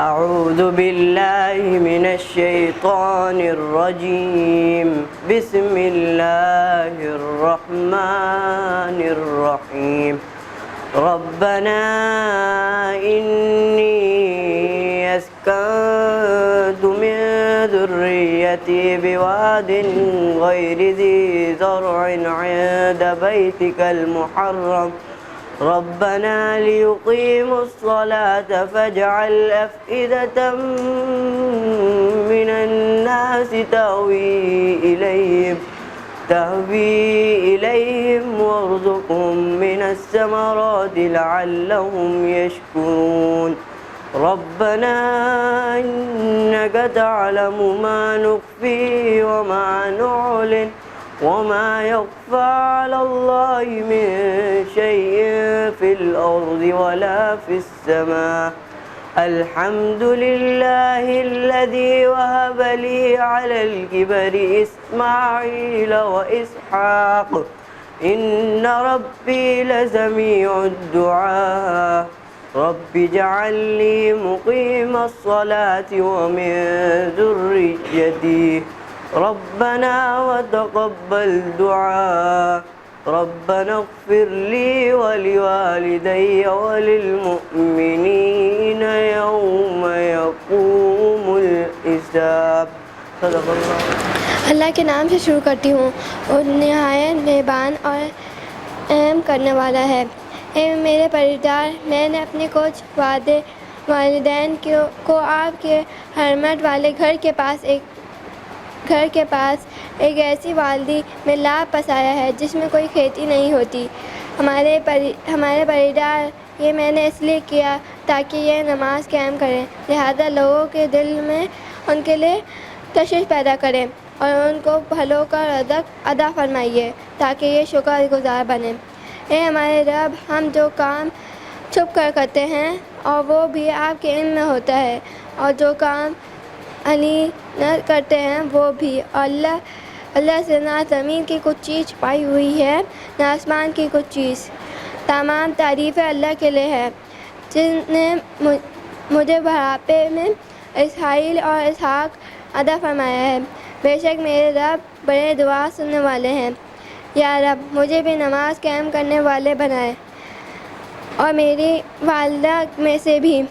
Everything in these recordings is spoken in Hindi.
अऊज़ु बिल्लाहि मिनश्शैतानिर्रजीम बिस्मिल्लाहिर्रहमानिर्रहीम रब्बना इन्नी अस्कन्तु मिन ज़ुर्रिय्यती बिवादिन गैरि ज़ी ज़रअइन इंद बैतिकल मुहर्रम रब्बना लियुक़ीमुस्सलाता फ़जअल अफ़इदतम मिनन्नासि तहवी इलैहिम वरज़ुक़हुम मिनस्समराति लअल्लहुम यशकुरून रब्बना इन्नक तअलमु मा नुख़्फ़ी वमा नुअलिन वमा यख़्फ़ा अलल्लाहि मिन शैइन फ़िल अर्ज़ि वला फ़िस समा अल्हम्दुलिल्लाहिल्लज़ी वहब ली अलल किबरि इस्माईल व इसहाक़ इन्न रब्बी लसमीउद दुआ रब्बि जअलनी मुक़ीमस्सलाति व मिन ज़ुर्रिय्यती रब्बना व तक़ब्बल दुआ रब्बना इग़फ़िर ली व लिवालिदैय व लिलमुअ्मिनीन यौम यक़ूमुल हिसाब। अल्लाह के नाम से शुरू करती हूँ और निहायत मेहरबान और रहम करने वाला है। ए मेरे परवरदिगार, मैंने अपने कुछ वालिदैन को आपके हरमत वाले घर के पास एक ऐसी वादी में ला बसाया है जिसमें कोई खेती नहीं होती। हमारे परवरदिगार, ये मैंने इसलिए किया ताकि ये नमाज कायम करें, लिहाजा लोगों के दिल में उनके लिए कशिश पैदा करें और उनको भलों का रज़्क़ अदा फरमाइए ताकि ये शुक्रगुज़ार बने। ए हमारे रब, हम जो काम छुप कर करते हैं और वो भी आपके इल्म में होता है, और जो काम अली न करते हैं वो भी। अल्लाह से ना ज़मीन की कुछ चीज़ छुपाई हुई है ना आसमान की कुछ चीज़। तमाम तारीफ़ें अल्लाह के लिए है जिसने मुझे बुढ़ापे में इसहाइल और इसहाक़ अदा फरमाया है। बेशक मेरे रब बड़े दुआ सुनने वाले हैं। या रब, मुझे भी नमाज कायम करने वाले बनाए और मेरी वालिदा में से भी।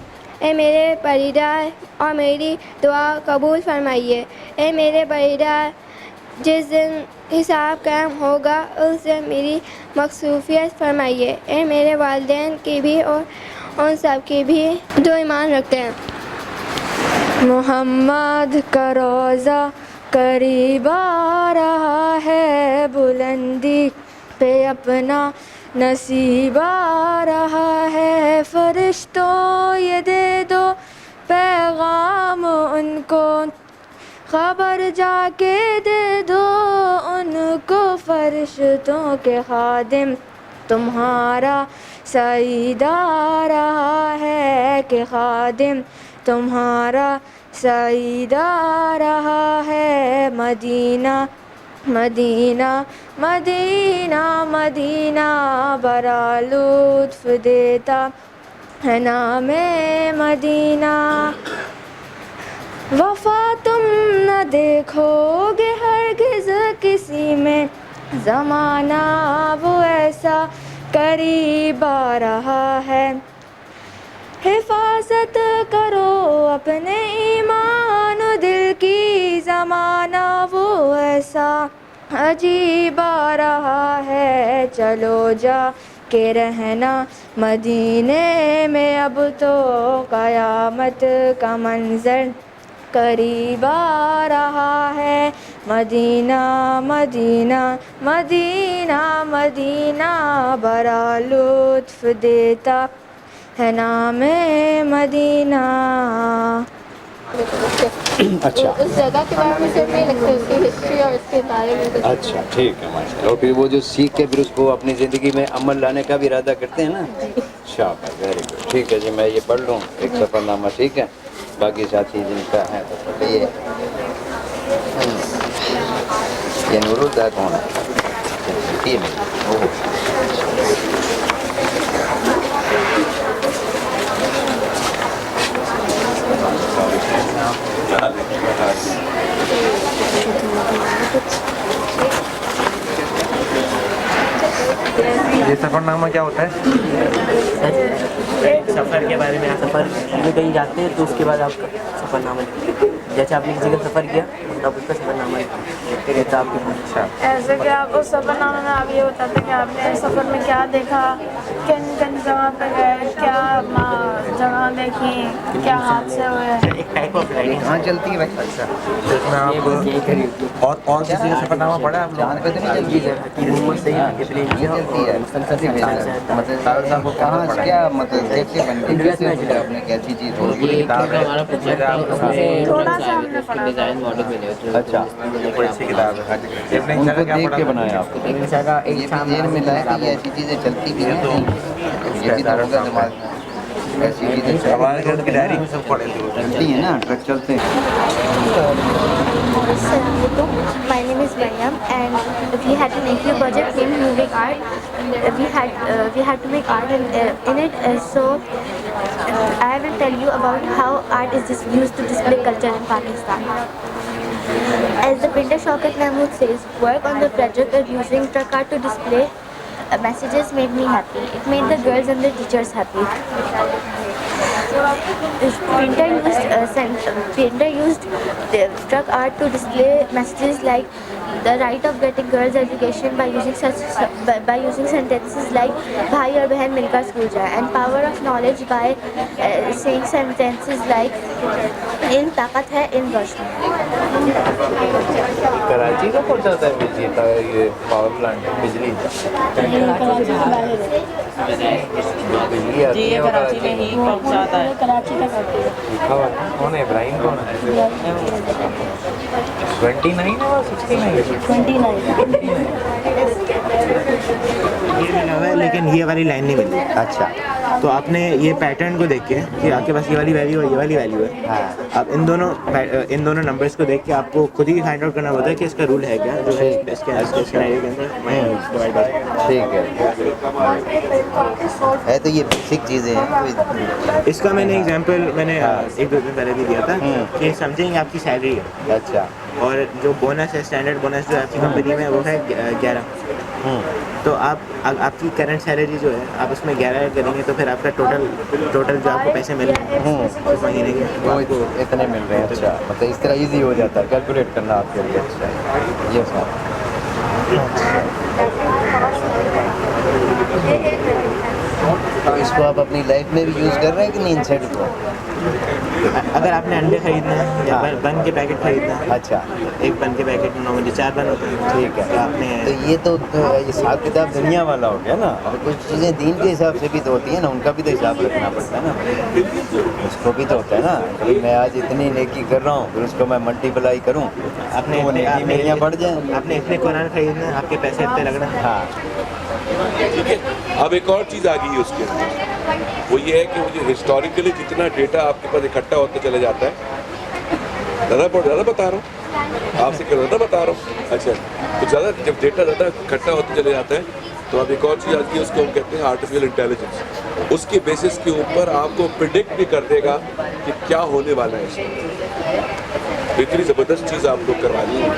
ए मेरे परवरदिगार, और मेरी दुआ कबूल फरमाइए। ए मेरे परवरदिगार, जिस दिन हिसाब कायम होगा उस दिन मेरी मग़फ़िरत फरमाइए। ए मेरे वालिदैन की भी और उन सब की भी जो ईमान रखते हैं। मोहम्मद का रोज़ा करीब आ रहा है, बुलंदी पे अपना नसीब आ रहा है। फरिश्तों ये दे दो पैगाम उनको, खबर जाके दे दो उनको। फरिश्तों के खादिम तुम्हारा सईद आ रहा है कि खादिम तुम्हारा सईद आ रहा है। मदीना मदीना मदीना मदीना बड़ा लुत्फ़ देता है नामे मदीना। वफ़ा तुम न देखोगे हरगिज़ किसी में, ज़माना वो ऐसा करीब आ रहा है। हिफाजत करो अपने ईमान दिल की, ज़माना वो ऐसा अजीब आ रहा है। चलो जा के रहना मदीने में, अब तो क़यामत का मंज़र करीब आ रहा है। मदीना मदीना मदीना मदीना बड़ा लुत्फ़ देता है नामे मदीना। अच्छा, उस जगह के बारे में सिर्फ नहीं लगता, उसकी हिस्ट्री और उसके बारे में कुछ। अच्छा ठीक है माशाल्लाह। और फिर वो जो सीख के फिर उसको अपनी ज़िंदगी में अमल लाने का भी इरादा करते हैं ना। शाबाश, वेरी गुड। ठीक है जी, मैं ये पढ़ लूँ एक सफ़रनामा, ठीक है। बाकी साथी जिनका है तो बताइए। ये नूरुद्दा कौन है? ये सफ़रनामा क्या होता है? सफ़र के बारे में, सफ़र में कहीं जाते हैं तो उसके बाद आपका सफ़रनामा लिखते हैं। जैसे आपने किसी जगह सफ़र किया तो आप उसका सफ़रनामा लिखते हैं, तो आपके पास। ऐसे कि आप उस सफ़रनामे में आप ये बताते हैं कि आपने सफ़र में क्या देखा, किन किन जगह पे गए, क्या जगह देखी, क्या हादसे हुए। एक टाइप ऑफ राइटिंग। हाँ चलती है भाई। अच्छा, तो इसमें आप और किसी का सफ़रनामा पढ़ा है आप लोगों ने? मोहम्मद सईद इब्न मतलब साहब को कहाँ क्या मतलब कैसे बनती कैसे मुझे आपने कैसी चीज़ हो पूरी किताब है? थोड़ा सा हमने पढ़ा। अच्छा, बड़ी अच्छी किताब है। उनको देख के बनाया आप? ये भी ज़हन में लाया कि ये ऐसी चीज़ें चलती भी हैं, ये भी तो होगा दिमाग में। ऐसी चीज़ें उनकी डायरी में सब पढ़े थे, चलती हैं ना, ट्रक चलते हैं। My name is Mariam, and we had to make a project in moving art. We had to make art in it. So I will tell you about how art is used to display culture in Pakistan. As the painter Shaukat Mahmood says, work on the project of using truck art to display messages made me happy. It made the girls and the teachers happy. This painter used the truck art to display messages like the right of getting girls education by using sentences like भाई और बहन मिलकर स्कूल जाए, and power of knowledge by saying sentences like इन ताकत है इन रोशनी। कराची का पहुँचाता है बिजली, ये पावर प्लांट बिजली बिजली आती है कराची में ही पहुँचाता है। कराची तक आती है। लिखा हुआ है कौन है? इब्राहिम कौन है? 29 है और 69 ये मिला हुआ है लेकिन ये वाली लाइन नहीं मिली। अच्छा, तो आपने ये पैटर्न को देख के कि आपके पास ये वाली वैल्यू है, ये वाली वैल्यू है, हाँ। आप इन दोनों नंबर्स को देख के आपको खुद ही फाइंड आउट करना होता है कि इसका रूल है क्या, जो है इसके स्केनारियो के अंदर डिवाइड बाय। ठीक है, तो ये बेसिक चीज़ें हैं। इसका मैंने एग्जांपल मैंने एक दो दिन पहले भी दिया था कि समझेंगे आपकी सैलरी है अच्छा, और जो बोनस है, स्टैंडर्ड बोनस जो आपकी कंपनी में वो है 11। तो आपकी करंट सैलरी जो है आप उसमें 11 करेंगे तो फिर आपका टोटल जो आपको पैसे मिल रहे हैं उस महीने के वो इतने मिल रहे हैं। अच्छा, मतलब इस तरह इजी हो जाता है कैलकुलेट करना आपके लिए। अच्छा, ये सर तो इसको आप अपनी लाइफ में भी यूज़ कर रहे हैं कि नहीं इन सेट को? अगर आपने अंडे खरीदना है या बन के पैकेट खरीदना है, अच्छा, एक बन के पैकेट नॉर्मली 4 बन होते हैं, ठीक है। तो आपने तो ये तो ये हिसाब किताब दुनिया वाला हो गया ना। और कुछ चीज़ें दीन के हिसाब से भी तो होती हैं ना, उनका भी तो हिसाब रखना पड़ता है ना, उसको भी तो होता है ना कि मैं आज इतनी नेकी कर रहा हूँ फिर उसको मैं मल्टीप्लाई करूँ, आपने वो नेकी मेरियाँ बढ़ जाएँ। आपने इतने कुरान खरीदना है, आपके पैसे इतने लगना है। हाँ, ठीक है। अब एक और चीज़ आ गई है उसके अंदर, वो ये है कि मुझे हिस्टोरिकली जितना डेटा आपके पास इकट्ठा होता चला जाता है, ज़्यादा बता रहा हूँ आपसे, क्या ज़्यादा बता रहा हूँ। अच्छा, तो ज़्यादा जब डेटा ज़्यादा इकट्ठा होता चले जाता है तो अब एक और चीज़ आती है, उसको हम कहते हैं आर्टिफिशियल इंटेलिजेंस। उसके बेसिस के ऊपर आपको प्रिडिक्ट भी कर देगा कि क्या होने वाला है इसमें। इतनी ज़बरदस्त चीज़ आप लोग करवा रही हैं।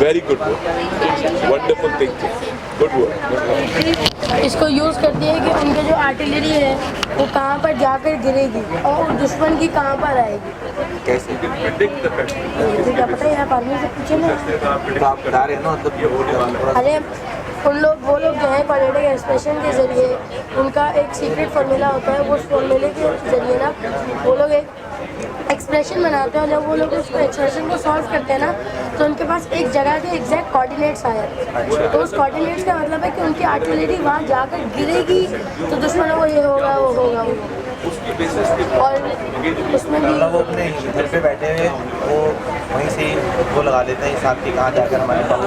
Very good work, wonderful thinking, good work. इसको यूज़ करती है कि उनके जो आर्टिलरी है वो कहाँ पर जाकर गिरेगी और दुश्मन की कहाँ पर आएगी। कैसे मुझे क्या पता है, आप आदमी से पूछे ना। तो आप बता रहे हैं ना, मतलब ये होने वाला है। अरे वो लोग जो है क्वाड्रेटिक एक्सप्रेशन के ज़रिए उनका एक सीक्रेट फार्मूला होता है, वो फार्मूले के ज़रिए ना वो लोग एक एक्सप्रेशन बनाते हैं। जब वो लोग उस एक्सप्रेशन को सॉल्व करते हैं ना तो उनके पास एक जगह के एग्जैक्ट कोऑर्डिनेट्स आ जाते हैं। तो उस कोऑर्डिनेट्स का मतलब है कि उनकी आर्टिलरी वहाँ जाकर गिरेगी तो दुश्मनों को ये होगा वो होगा वो। और उसमें भी वो अपने घर पे बैठे हुए वो वहीं से वो लगा लेते हैं हिसाब की कहाँ जाकर हमारे पास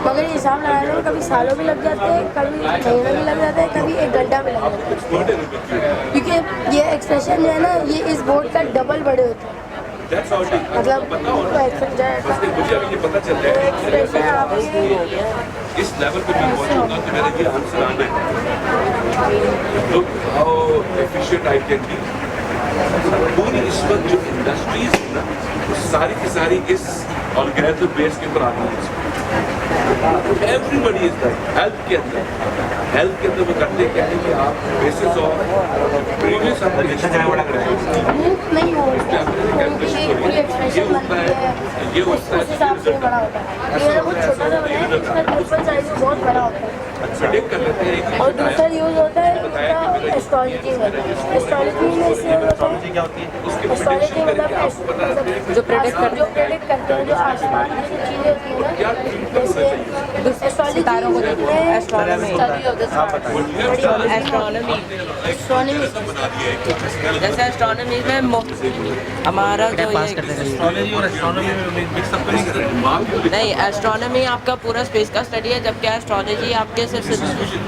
मगर ये हिसाब लगाने में कभी सालों भी लग जाते हैं, कभी महीना भी लग जाता है, कभी 1 घंटा भी लग जाता है, क्योंकि ये एक्सप्रेशन जो है ना ये इस बोर्ड का डबल बड़े होते हैं। मतलब मुझे अभी ये पता चल रहा है इस लेवल पे मैं पहुंचूंगा कि मेरा ये आंसर आना है। Look how efficient I can be. पूरी इस वक्त जो इंडस्ट्रीज है ना वो सारी की सारी इस ऑर्गेनाइजर बेस के ऊपर आती है। एवरीबडी इज लाइक हेल्थ के अंदर वो करते क्या है कि आप बेसिस ऑफ प्रीवियस नहीं हो पूरी एक्सप्रेशन बनती है, उस हिसाब से बड़ा होता है। ये बहुत छोटा सा बनाया है, इसका प्रिंसिपल साइज बहुत बड़ा होता है। प्रेडिक्ट कर लेते हैं। और दूसरा यूज़ होता है इसका एस्ट्रोलॉजी में। एस्ट्रोलॉजी में इससे होता है एस्ट्रोलॉजी मतलब जो प्रेडिक्ट करते हैं जो आसमान में जो चीज़ें होती हैं ना, जैसे एस्ट्रोलॉजी में जैसे एस्ट्रोनॉमी में हमारा जो नहीं, एस्ट्रोनॉमी आपका पूरा स्पेस का स्टडी है, जबकि एस्ट्रोलॉजी आपके सिर्फ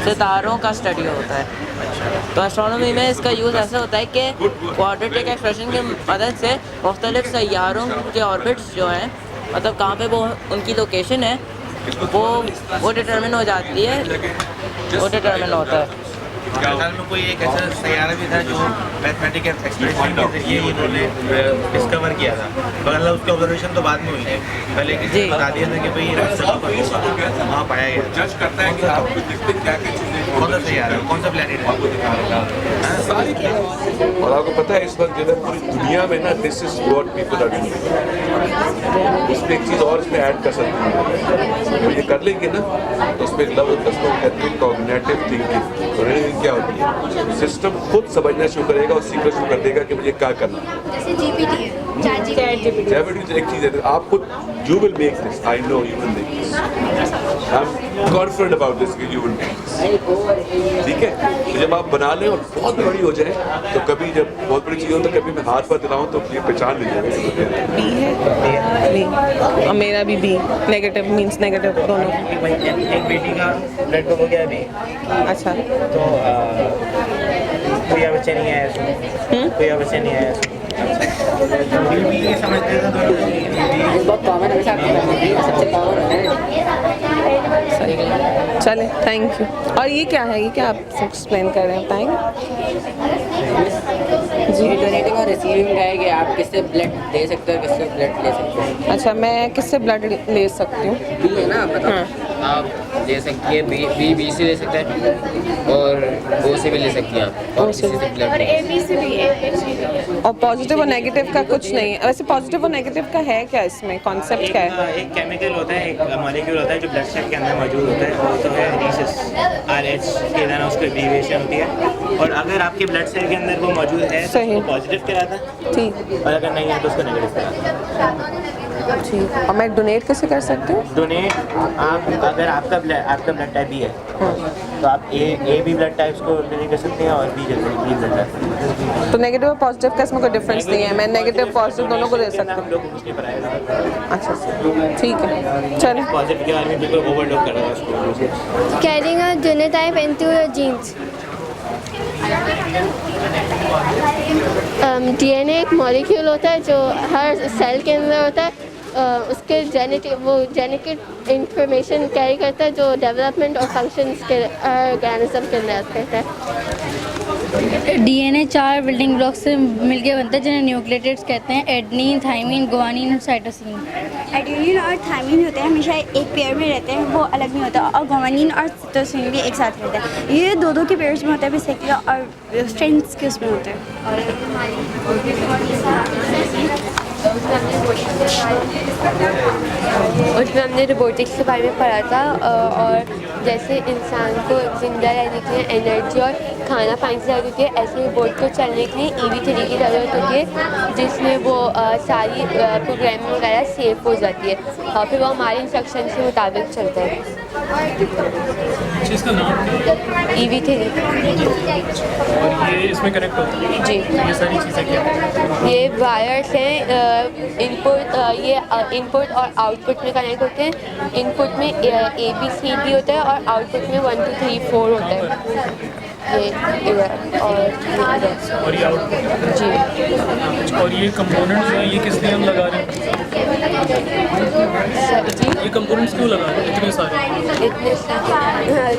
सितारों का स्टडी होता है। तो एस्ट्रोनॉमी में इसका यूज़ ऐसा होता है कि क्वाड्रेटिक एक्सप्रेशन की मदद से मुख्तलिफ सैयारों के ऑर्बिट्स जो हैं, मतलब कहाँ पे वो उनकी लोकेशन है वो डिटरमिन हो जाती है, वो डिटरमिन होता है। हाल में कोई एक ऐसा सैयारा भी था जो मैथमेटिकल एक्सपेरिमेंट के जरिए इन्होंने डिस्कवर किया था, मतलब उसकी ऑब्जर्वेशन तो बाद में हुई है, पहले किसी ने बता दिया था कि भाई वहाँ पाया गया। जज करता है कि आप देखते क्या क्या चीज़ें कौन सा सैयारा, कौन सा प्लैनेट है सारी। और आपको पता है इस वक्त जो है पूरी दुनिया में ना this is what people are doing. इस पर एक चीज़ और इसमें ऐड कर सकते हैं, तो ये कर लेंगे ना तो उसमें कॉग्निटिव थिंकिंग क्या होती है, सिस्टम खुद समझना शुरू करेगा और सीखना शुरू कर देगा कि मुझे क्या करना है। जैसे जीपीटी है, चैट जीपीटी एक चीज़ है, आप खुद you will make this, I know you will make this, I am confident about this कि यू विल मेक दिस। ठीक है, तो जब आप बना लें और बहुत बड़ी हो जाए तो कभी जब बहुत बड़ी चीज़ हो तो कभी मैं हाथ पर दिलाऊँ तो ये पहचान लीजिए। बी है बी, और मेरा भी बी, नेगेटिव मींस नेगेटिव दोनों। एक बेटी का ब्लड ग्रुप हो गया अभी, अच्छा, तो कोई बच्चे नहीं आया इसमें, कोई बच्चे नहीं आया इसमें। ये समझते थे बहुत कॉमन है, सबसे कॉमन है। चले, थैंक यू। और ये क्या है, ये क्या आप एक्सप्लेन कर रहे हैं, बताएंगे? जी, डोनेटिंग और रिसीविंग का है कि आप किससे ब्लड दे सकते हो, किससे ब्लड ले सकते हो। अच्छा, मैं किससे ब्लड ले सकती हूँ? बी है ना, मतलब आप ले सकती है, बी से ले सकते हैं और ओ से भी ले सकती हैं आप, और किसी से ब्लड और ए बी से भी। और पॉजिटिव और नेगेटिव का कुछ नहीं है वैसे? पॉजिटिव और नेगेटिव का है क्या इसमें, कॉन्सेप्ट क्या है? एक केमिकल होता है, एक मॉलिक्यूल होता है जो ब्लड सेल के अंदर मौजूद होता है, वो तो है रीसिस, RH के द्वारा उसकी एब्रीविएशन होती है। और अगर आपके ब्लड सेल के अंदर वो मौजूद है तो वो पॉजिटिव कहलाता है, ठीक, और अगर नहीं है तो उसको नेगेटिव कहलाता है। ठीक। और मैं डोनेट कैसे कर सकती हूँ? डोनेट आप, अगर आपका ब्लड टाइप बी है तो आप ए बी ब्लड टाइप्स को डोनेट कर सकते हैं और बी ब्लड टाइप। तो नेगेटिव और पॉजिटिव का इसमें कोई डिफरेंस नहीं है, मैं नेगेटिव पॉजिटिव दोनों को दे सकता हूँ? लोग कुछ नहीं पढ़ाएगा। अच्छा, ठीक है, चलिए। पॉजिटिव के बारे में बिल्कुल ओवरडोज कर रहा है उसको। Carrying a genotype into your genes. DNA एक मॉलिक्यूल होता है जो हर सेल के अंदर होता है, उसके जेनेटिक इंफॉर्मेशन कैरी करता है जो डेवलपमेंट और फंक्शंस के ऑर्गेनिज्म के अंदर करता है। डीएनए 4 बिल्डिंग ब्लॉक से मिलकर बनता है जिन्हें न्यूक्लियोटाइड्स कहते हैं, एडेनिन, थाइमिन, गुआनिन और साइटोसिन। एडेनिन और थाइमिन होते हैं हमेशा एक पेयर में रहते हैं, वो अलग नहीं होता, और गुआनिन और साइटोसिन भी एक साथ रहते हैं। ये दो के पेयर्स में होता है बेसिकली, और स्ट्रेंथ्स के उसमें होते हैं। उसमें हमने रोबोटिक्स के बारे में पढ़ा था, और जैसे इंसान को जिंदा रहने के लिए एनर्जी और खाना पानी की ज़रूरत होती है, ऐसे रोबोट को चलने के लिए EV3 की ज़रूरत होती है, जिसमें वो सारी प्रोग्रामिंग वगैरह सेफ हो जाती है, और फिर वो हमारे इंस्ट्रक्शन के मुताबिक चलता है। इसका नाम EV3। और ये इसमें कनेक्ट होता है जी, ये सारी चीज़ें क्या हैं? ये वायर्स हैं, इनपुट और आउटपुट में कनेक्ट होते हैं। इनपुट में ABCD होता है और आउटपुट में 1 2 3 4 होता है। ये और ये आउटपुट जी। और ये कंपोनेंट्स हैं, ये किस लिए हम लगा रहे हैं? ये कंपोनेंट्स क्यों लगा रहे हैं इतने सारे?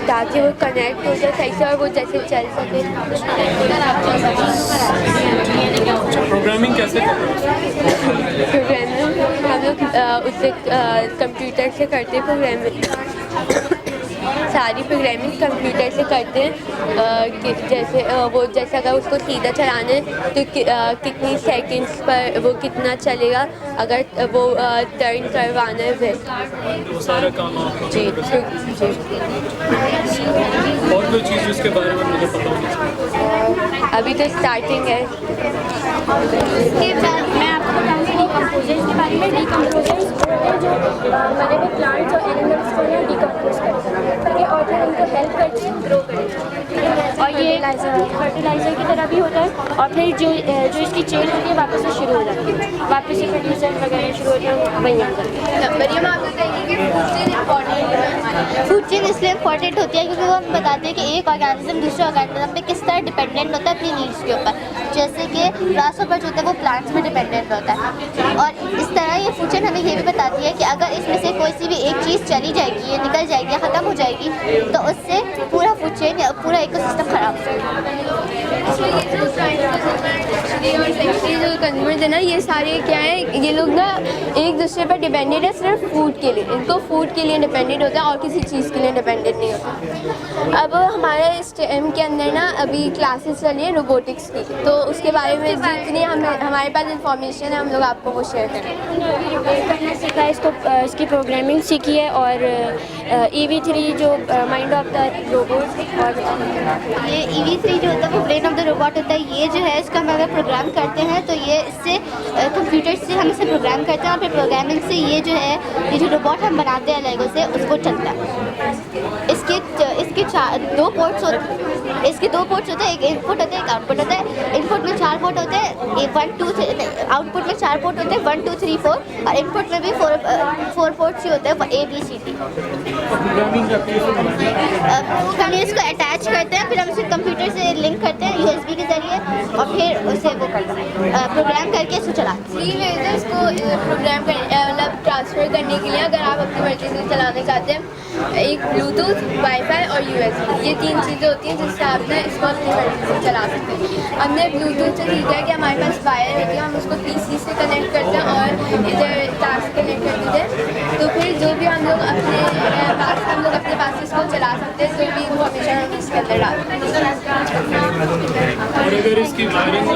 ताकि वो कनेक्ट हो जाए सही से और वो जैसे चल सके। प्रोग्रामिंग कैसे करते हैं? प्रोग्रामिंग हम लोग उससे कंप्यूटर से करते हैं। प्रोग्रामिंग सारी प्रोग्रामिंग कंप्यूटर से करते हैं कि जैसे वो जैसे अगर उसको सीधा चलाना है तो कितनी सेकंड्स पर वो कितना चलेगा, अगर वो टर्न करवाना है फिर वो सारा काम आप जी। और कोई चीज़ जिसके बारे में मुझे पता होगी? अभी तो स्टार्टिंग है। मैं आपको बताऊँगी डिकम्पोजर्स के बारे में। डिकम्पोजर्स जो मरे हुए प्लांट्स और एनिमल्स को ना डिकम्पोज करते हैं और फिर उनको हेल्प करते हैं ग्रो करते। और ये फर्टिलाइज़र की तरह भी होता है और फिर जो इसकी चेन होती है वापस से शुरू हो जाती है, वापस से फर्टिलाइजर वगैरह शुरू होते हैं वहीं आ जाते हैं। मरियम आप बताइए कि फूड चेन इम्पॉर्टेंट है। फूड चेन इसलिए इम्पॉर्टेंट होती है क्योंकि वो हमें बताते हैं कि एक ऑर्गेनिज्म दूसरे ऑर्गेनिज्म पे किस तरह डिपेंडेंट होता है अपनी नीड्स के ऊपर। जैसे कि ग्रासहॉपर जो होता है वो प्लांट्स में डिपेंडेंट होता है और इस तरह ये फूड चेन हमें ये भी बताती है कि अगर इसमें से कोई सी भी एक चीज़ चली जाएगी या निकल जाएगी या ख़त्म हो जाएगी तो उससे पूरा फूड चेन या पूरा इकोसिस्टम खराब हो जाएगा। जो कंज्यूमर्स है ना, ये सारे क्या है, ये लोग ना एक दूसरे पर डिपेंडेंट है सिर्फ फूड के लिए। इनको फूड के लिए डिपेंडेंट होता है और किसी चीज़ के लिए डिपेंडेंट नहीं होता। अब हमारे स्टेम के अंदर ना अभी क्लासेस चली है रोबोटिक्स की, तो उसके बारे में जितनी हमारे पास इंफॉर्मेशन है हम लोग आपको वो शेयर करें। सीखा है इसको, इसकी प्रोग्रामिंग सीखी है और EV3 जो माइंड ऑफ द रोबोट, और ये EV3 जो होता है वो ब्रेन ऑफ द रोबोट होता है। ये जो है इसका हम अगर प्रोग्राम करते हैं तो ये इससे कंप्यूटर से हम इसे प्रोग्राम करते हैं और फिर प्रोग्रामिंग से ये जो है ये जो रोबोट हम बनाते हैं लेगो से उसको चलता है। इसके दो पोर्ट्स होते हैं, एक इनपुट होता है एक आउटपुट होता है। इनपुट में 4 पोर्ट होते हैं, 1 2 3, आउटपुट में 4 पोर्ट होते हैं 1 2 3 4, और इनपुट में भी 4 पोर्ट्स ही होते हैं ABCD। हम इसको अटैच करते हैं, फिर हम इसे कंप्यूटर से लिंक करते हैं USB के जरिए और फिर उसे वो करते हैं प्रोग्राम करके इसे चलाते हैं। इसको प्रोग्राम मतलब ट्रांसफ़र करने के लिए अगर आप अपनी मर्जी से चलाना चाहते हैं, एक ब्लूटूथ, वाईफाई और USB, ये 3 चीज़ें होती हैं जिससे आप ना इसको अपनी मर्जी से चला सकते हैं। हमने ब्लूटूथ से सीखा है कि हमारे पास वायर होती है, हम उसको PC से कनेक्ट करते हैं और इधर तार से कनेक्ट कर दीजिए, तो फिर जो भी हम लोग अपने पास इसको चला सकते हैं, जो भी इन्फॉर्मेशन हम इसके अंदर डालते हैं। और अगर इसकी वायरिंग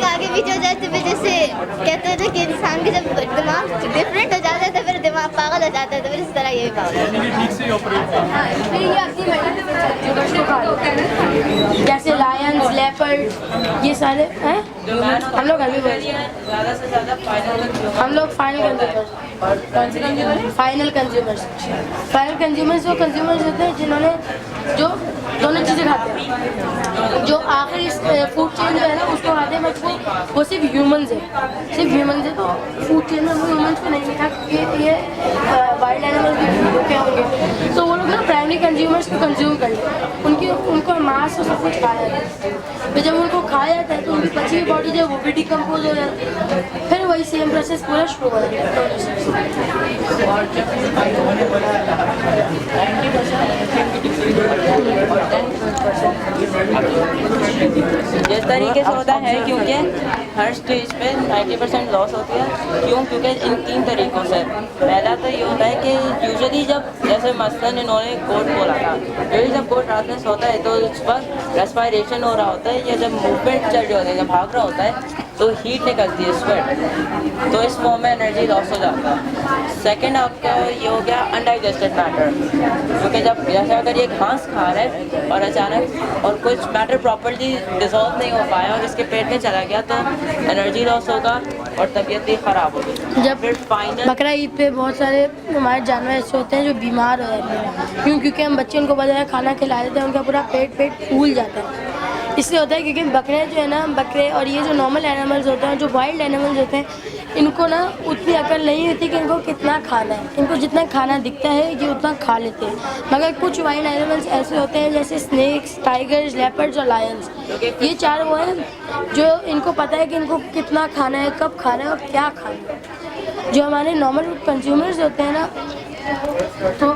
आगे पीछे हो जाए तो फिर जैसे कहते हैं कि इंसान के जब दिमाग डिफरेंट हो जाता है तो फिर दिमाग पागल हो जाता है, तो फिर इस तरह ये भी पागल है। ठीक से ऑपरेट फिर ये अपनी मर्जी से चलती है। जैसे लायंस, लेपर्ड, ये सारे हैं हम लोग अभी हम लोग फाइनल कंज्यूमर्स वो कंज्यूमर्स होते हैं जिन्होंने जो दोनों चीज़ें खाते हैं। जो आखिरी फूड चेन जो है ना उसको खाते हैं, बट वो सिर्फ ह्यूमंस है, तो फूड चेन में वो ह्यूमंस को नहीं मिला क्योंकि ये वाइल्ड एनिमल्स भी भूखे होंगे, तो वो लोग ना प्राइमरी कंज्यूमर्स को कंज्यूम कर लेते हैं। उनको मांस से सब कुछ खाया जाता है, फिर जब उनको खाया जाता है तो उनकी बची हुई बॉडी जो है वो भी डिकम्पोज हो जाती है, फिर वही सेम प्रोसेस पूरा शुरू हो जाता जिस तरीके से होता है, क्योंकि हर स्टेज पे 90% लॉस होती है। क्यों? क्योंकि इन 3 तरीक़ों से। पहला तो ये होता है कि यूजुअली जब जैसे मसलन इन्होंने गोट बोला था, यूजुअली जब गोट रात में सोता है तो उस वक्त रेस्पिरेशन हो रहा होता है या जब मूवमेंट चल रही होती है, जब भाग रहा होता है तो हीट निकलती है, स्वेट, तो इस फॉर्म में एनर्जी लॉस हो जाता है। सेकंड आपका ये हो गया अनडाइजेस्टेड मैटर, क्योंकि जब जैसे अगर ये घास खा रहा है और अचानक और कुछ मैटर प्रॉपर्ली डिजॉल्व नहीं हो पाया और इसके पेट में चला गया तो एनर्जी लॉस होगा और तबीयत भी ख़राब होगी। जब फिर फाइनल बकरा ईद पे बहुत सारे हमारे जानवर ऐसे होते हैं जो बीमार हो जाते हैं, क्योंकि हम बच्चे उनको बजाय खाना खिला देते हैं, उनका पूरा पेट फूल जाता है। इसलिए होता है क्योंकि बकरे जो है ना, बकरे और ये जो नॉर्मल एनिमल्स होते हैं, जो वाइल्ड एनिमल्स होते हैं, इनको ना उतनी अकल नहीं होती कि इनको कितना खाना है। इनको जितना खाना दिखता है ये उतना खा लेते हैं, मगर कुछ वाइल्ड एनिमल्स ऐसे होते हैं जैसे स्नेक्स, टाइगर्स, लेपर्ड्स और लायंस, ये 4 वो हैं जो इनको इनको पता है कि इनको कितना खाना है, कब खाना है और क्या खाना है। जो हमारे नॉर्मल कंज्यूमर्स होते हैं ना, तो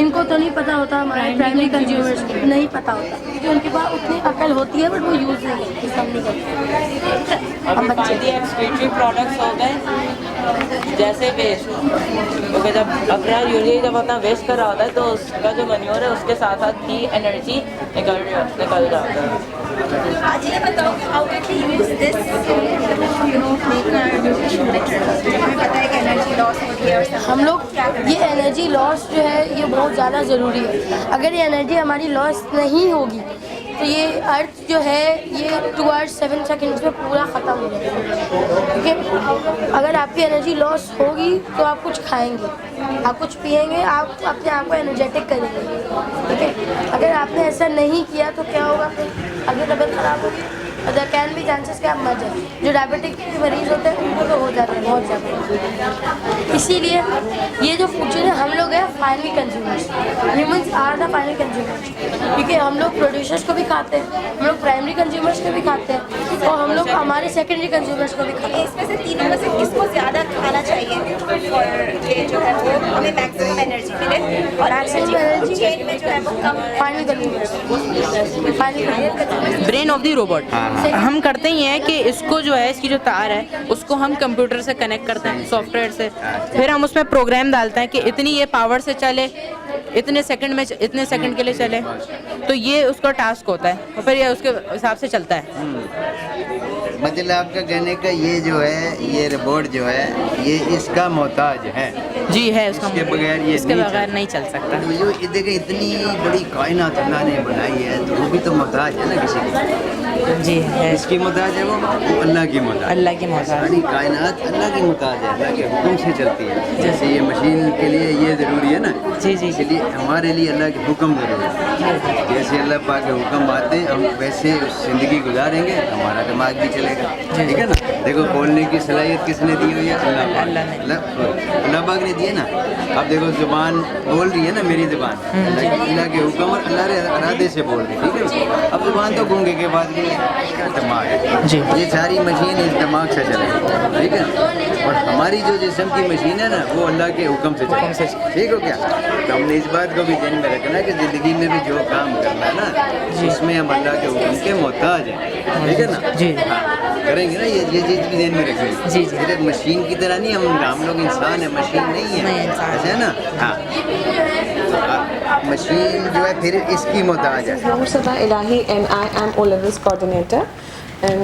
इनको तो नहीं पता होता, हमारे प्राइमरी कंज्यूमर्स को नहीं पता होता, क्योंकि उनके पास उतनी अकल होती है बट वो यूज़ नहीं करती, सब नहीं करते। हम बच्चे एक्सक्रीटरी प्रोडक्ट्स हो गए जैसे वेस्ट, क्योंकि जब अपना यूजली जब अपना वेस्ट कर रहा होता है तो उसका जो मैन्योर है उसके साथ साथ ही एनर्जी निकल जाता है। आज ये बताओ how can we use this you know make our nutrition better. हमें पता है कि एनर्जी लॉस होती है और हम लोग ये एनर्जी लॉस जो है ये बहुत ज़्यादा ज़रूरी है। अगर ये एनर्जी हमारी लॉस नहीं होगी तो ये अर्थ जो है ये 2 hours 7 seconds में पूरा ख़त्म हो जाएगा। ठीक है, अगर आपकी एनर्जी लॉस होगी तो आप कुछ खाएंगे, आप कुछ पिएंगे, आप अपने आप को एनर्जेटिक करेंगे। ठीक है, अगर आपने ऐसा नहीं किया तो क्या होगा, अगर तबीयत ख़राब होगी देयर कैन बी चांसेस कि आप मर जाए। जो डायबिटिक के मरीज़ होते हैं उनको तो हो जाता है बहुत ज़्यादा। इसीलिए ये जो फूड चेन है, हम लोग हैं finally consumers, humans are the final consumers, क्योंकि हम लोग प्रोड्यूसर्स को भी खाते हैं, हम लोग प्राइमरी कंज्यूमर्स को भी खाते हैं और हम लोग हमारे सेकेंडरी कंज्यूमर्स को भी खाते हैं। इसमें से तीनों में से किसको ज़्यादा खाना चाहिए और ये जो है वो हमें मैक्सिमम एनर्जी मिले और एनर्जी चेन में जो है वो कम final consumers. Brain of the robot हम करते ही हैं कि इसको जो है, इसकी जो तार है उसको हम कंप्यूटर से कनेक्ट करते हैं, सॉफ्टवेयर से, फिर हम उसमें प्रोग्राम डालते हैं कि इतनी ये पावर से चले, इतने सेकंड में, इतने सेकंड के लिए चले, तो ये उसका टास्क होता है और फिर ये उसके हिसाब से चलता है। मतलब आपका कहने का ये जो है, ये रोबोट जो है ये इसका मोहताज है। जी है, उसका इसके बगैर ये इसके बगैर नहीं चल सकता। तो जो देखें इतनी बड़ी कायनात अल्लाह ने बनाई है तो वो भी तो मोहताज है ना किसी की। जी है, इसकी मोहताज है वो अल्लाह की मोहताज, अल्लाह की मोहताज। सारी कायनात अल्लाह की मोहताज है, अल्लाह के हुक्म से चलती है। जैसे ये मशीन के लिए ये ज़रूरी है ना, जी जी, इसलिए हमारे लिए अल्लाह के हुक्म ज़रूरी है। जैसे अल्लाह पाक के हुक्म आते हैं हम वैसे ज़िंदगी गुजारेंगे, हमारा दिमाग भी चलेगा। ठीक है ना, देखो बोलने की सलाहियत किसने दी हुई है? अल्लाह पाक ने दी है ना। अब देखो जुबान बोल रही है ना, मेरी जुबान अल्लाह के हुक्म और अल्लाह के इरादे से बोल रही है। ठीक है, अब जुबान तो गूंगे के बाद भी इसका दिमाग है जी, ये सारी मशीन इस दिमाग से चलेगी। ठीक है, और हमारी जो जिस्म की मशीन है ना वो अल्लाह के हुक्म से चलेगी। ठीक हो क्या? तो हमने इस बात को भी ध्यान में रखना कि ज़िंदगी में भी जो काम करना है ना उसमें हम अल्लाह के हुक्म के मोहताज हैं। ठीक है ना जी, करेंगे ना, ये चीज़ भी ध्यान में रखेंगे जी जी। सिर्फ मशीन की तरह नहीं, हम लोग इंसान है, मशीन नहीं है, ऐसा है ना। हाँ, मशीन जो है फिर इसकी मोहताज है। Nursafa Ilahi and I am O-Levels coordinator and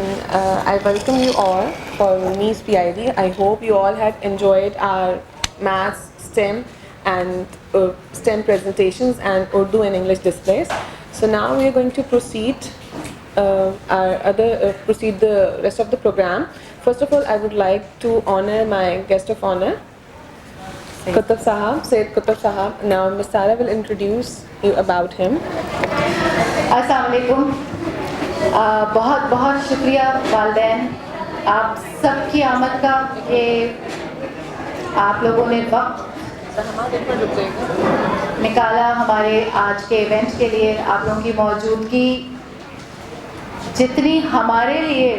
I welcome you all for MEES PID. I hope you all have enjoyed our maths, STEM and STEM presentations and Urdu and English displays. So now we are going to proceed proceed the rest of the program. First of all, I would like to honor my guest of honor, Qutb Sahab, Sayyid Qutb Sahab. Now Ms. Sara will introduce you about him. अस्सलाम वालेकुम। बहुत बहुत शुक्रिया वालिदैन, आप सबकी आमद का कि आप लोगों ने वक्त निकाला हमारे आज के इवेंट के लिए। आप लोगों की मौजूदगी जितनी हमारे लिए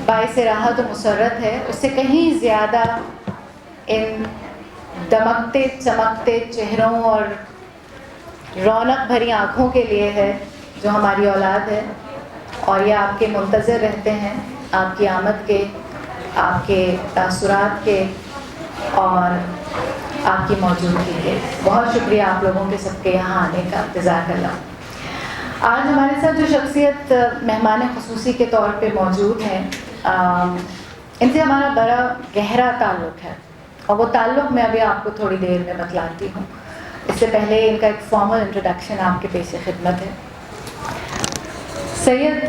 बाइस राहत और मुसर्रत है, उससे कहीं ज़्यादा इन दमकते चमकते चेहरों और रौनक भरी आँखों के लिए है जो हमारी औलाद है, और ये आपके मुंतज़र रहते हैं आपकी आमद के, आपके तासुरात के और आपकी मौजूदगी के। बहुत शुक्रिया आप लोगों के सबके यहाँ आने का। जज़ाकल्लाह। आज हमारे साथ जो शख्सियत मेहमान ख़ुसूसी के तौर पे मौजूद हैं, इनसे हमारा बड़ा गहरा ताल्लुक़ है और वो ताल्लुक़ मैं अभी आपको थोड़ी देर में बतलाती हूँ। इससे पहले इनका एक फॉर्मल इंट्रोडक्शन आपके पेश खिदमत है। Syed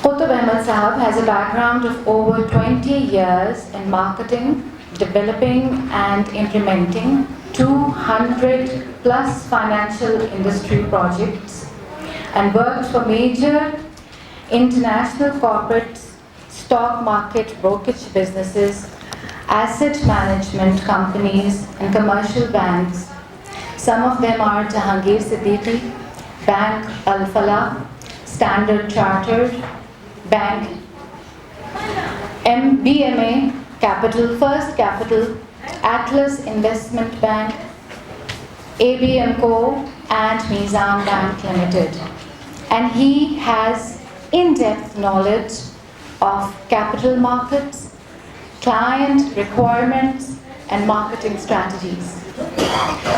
Qutb Ahmad Sahab has a background of over 20 years in marketing, developing and implementing 200 plus financial industry projects and worked for major international corporates, stock market brokerage businesses, asset management companies and commercial banks. Some of them are Jahangir Siddiqui, Bank Al Falah, Standard Chartered Bank, BMA, Capital, First Capital, Atlas Investment Bank, ABM Co. and Mizan Bank Limited. And he has in-depth knowledge of capital markets, client requirements, and marketing strategies.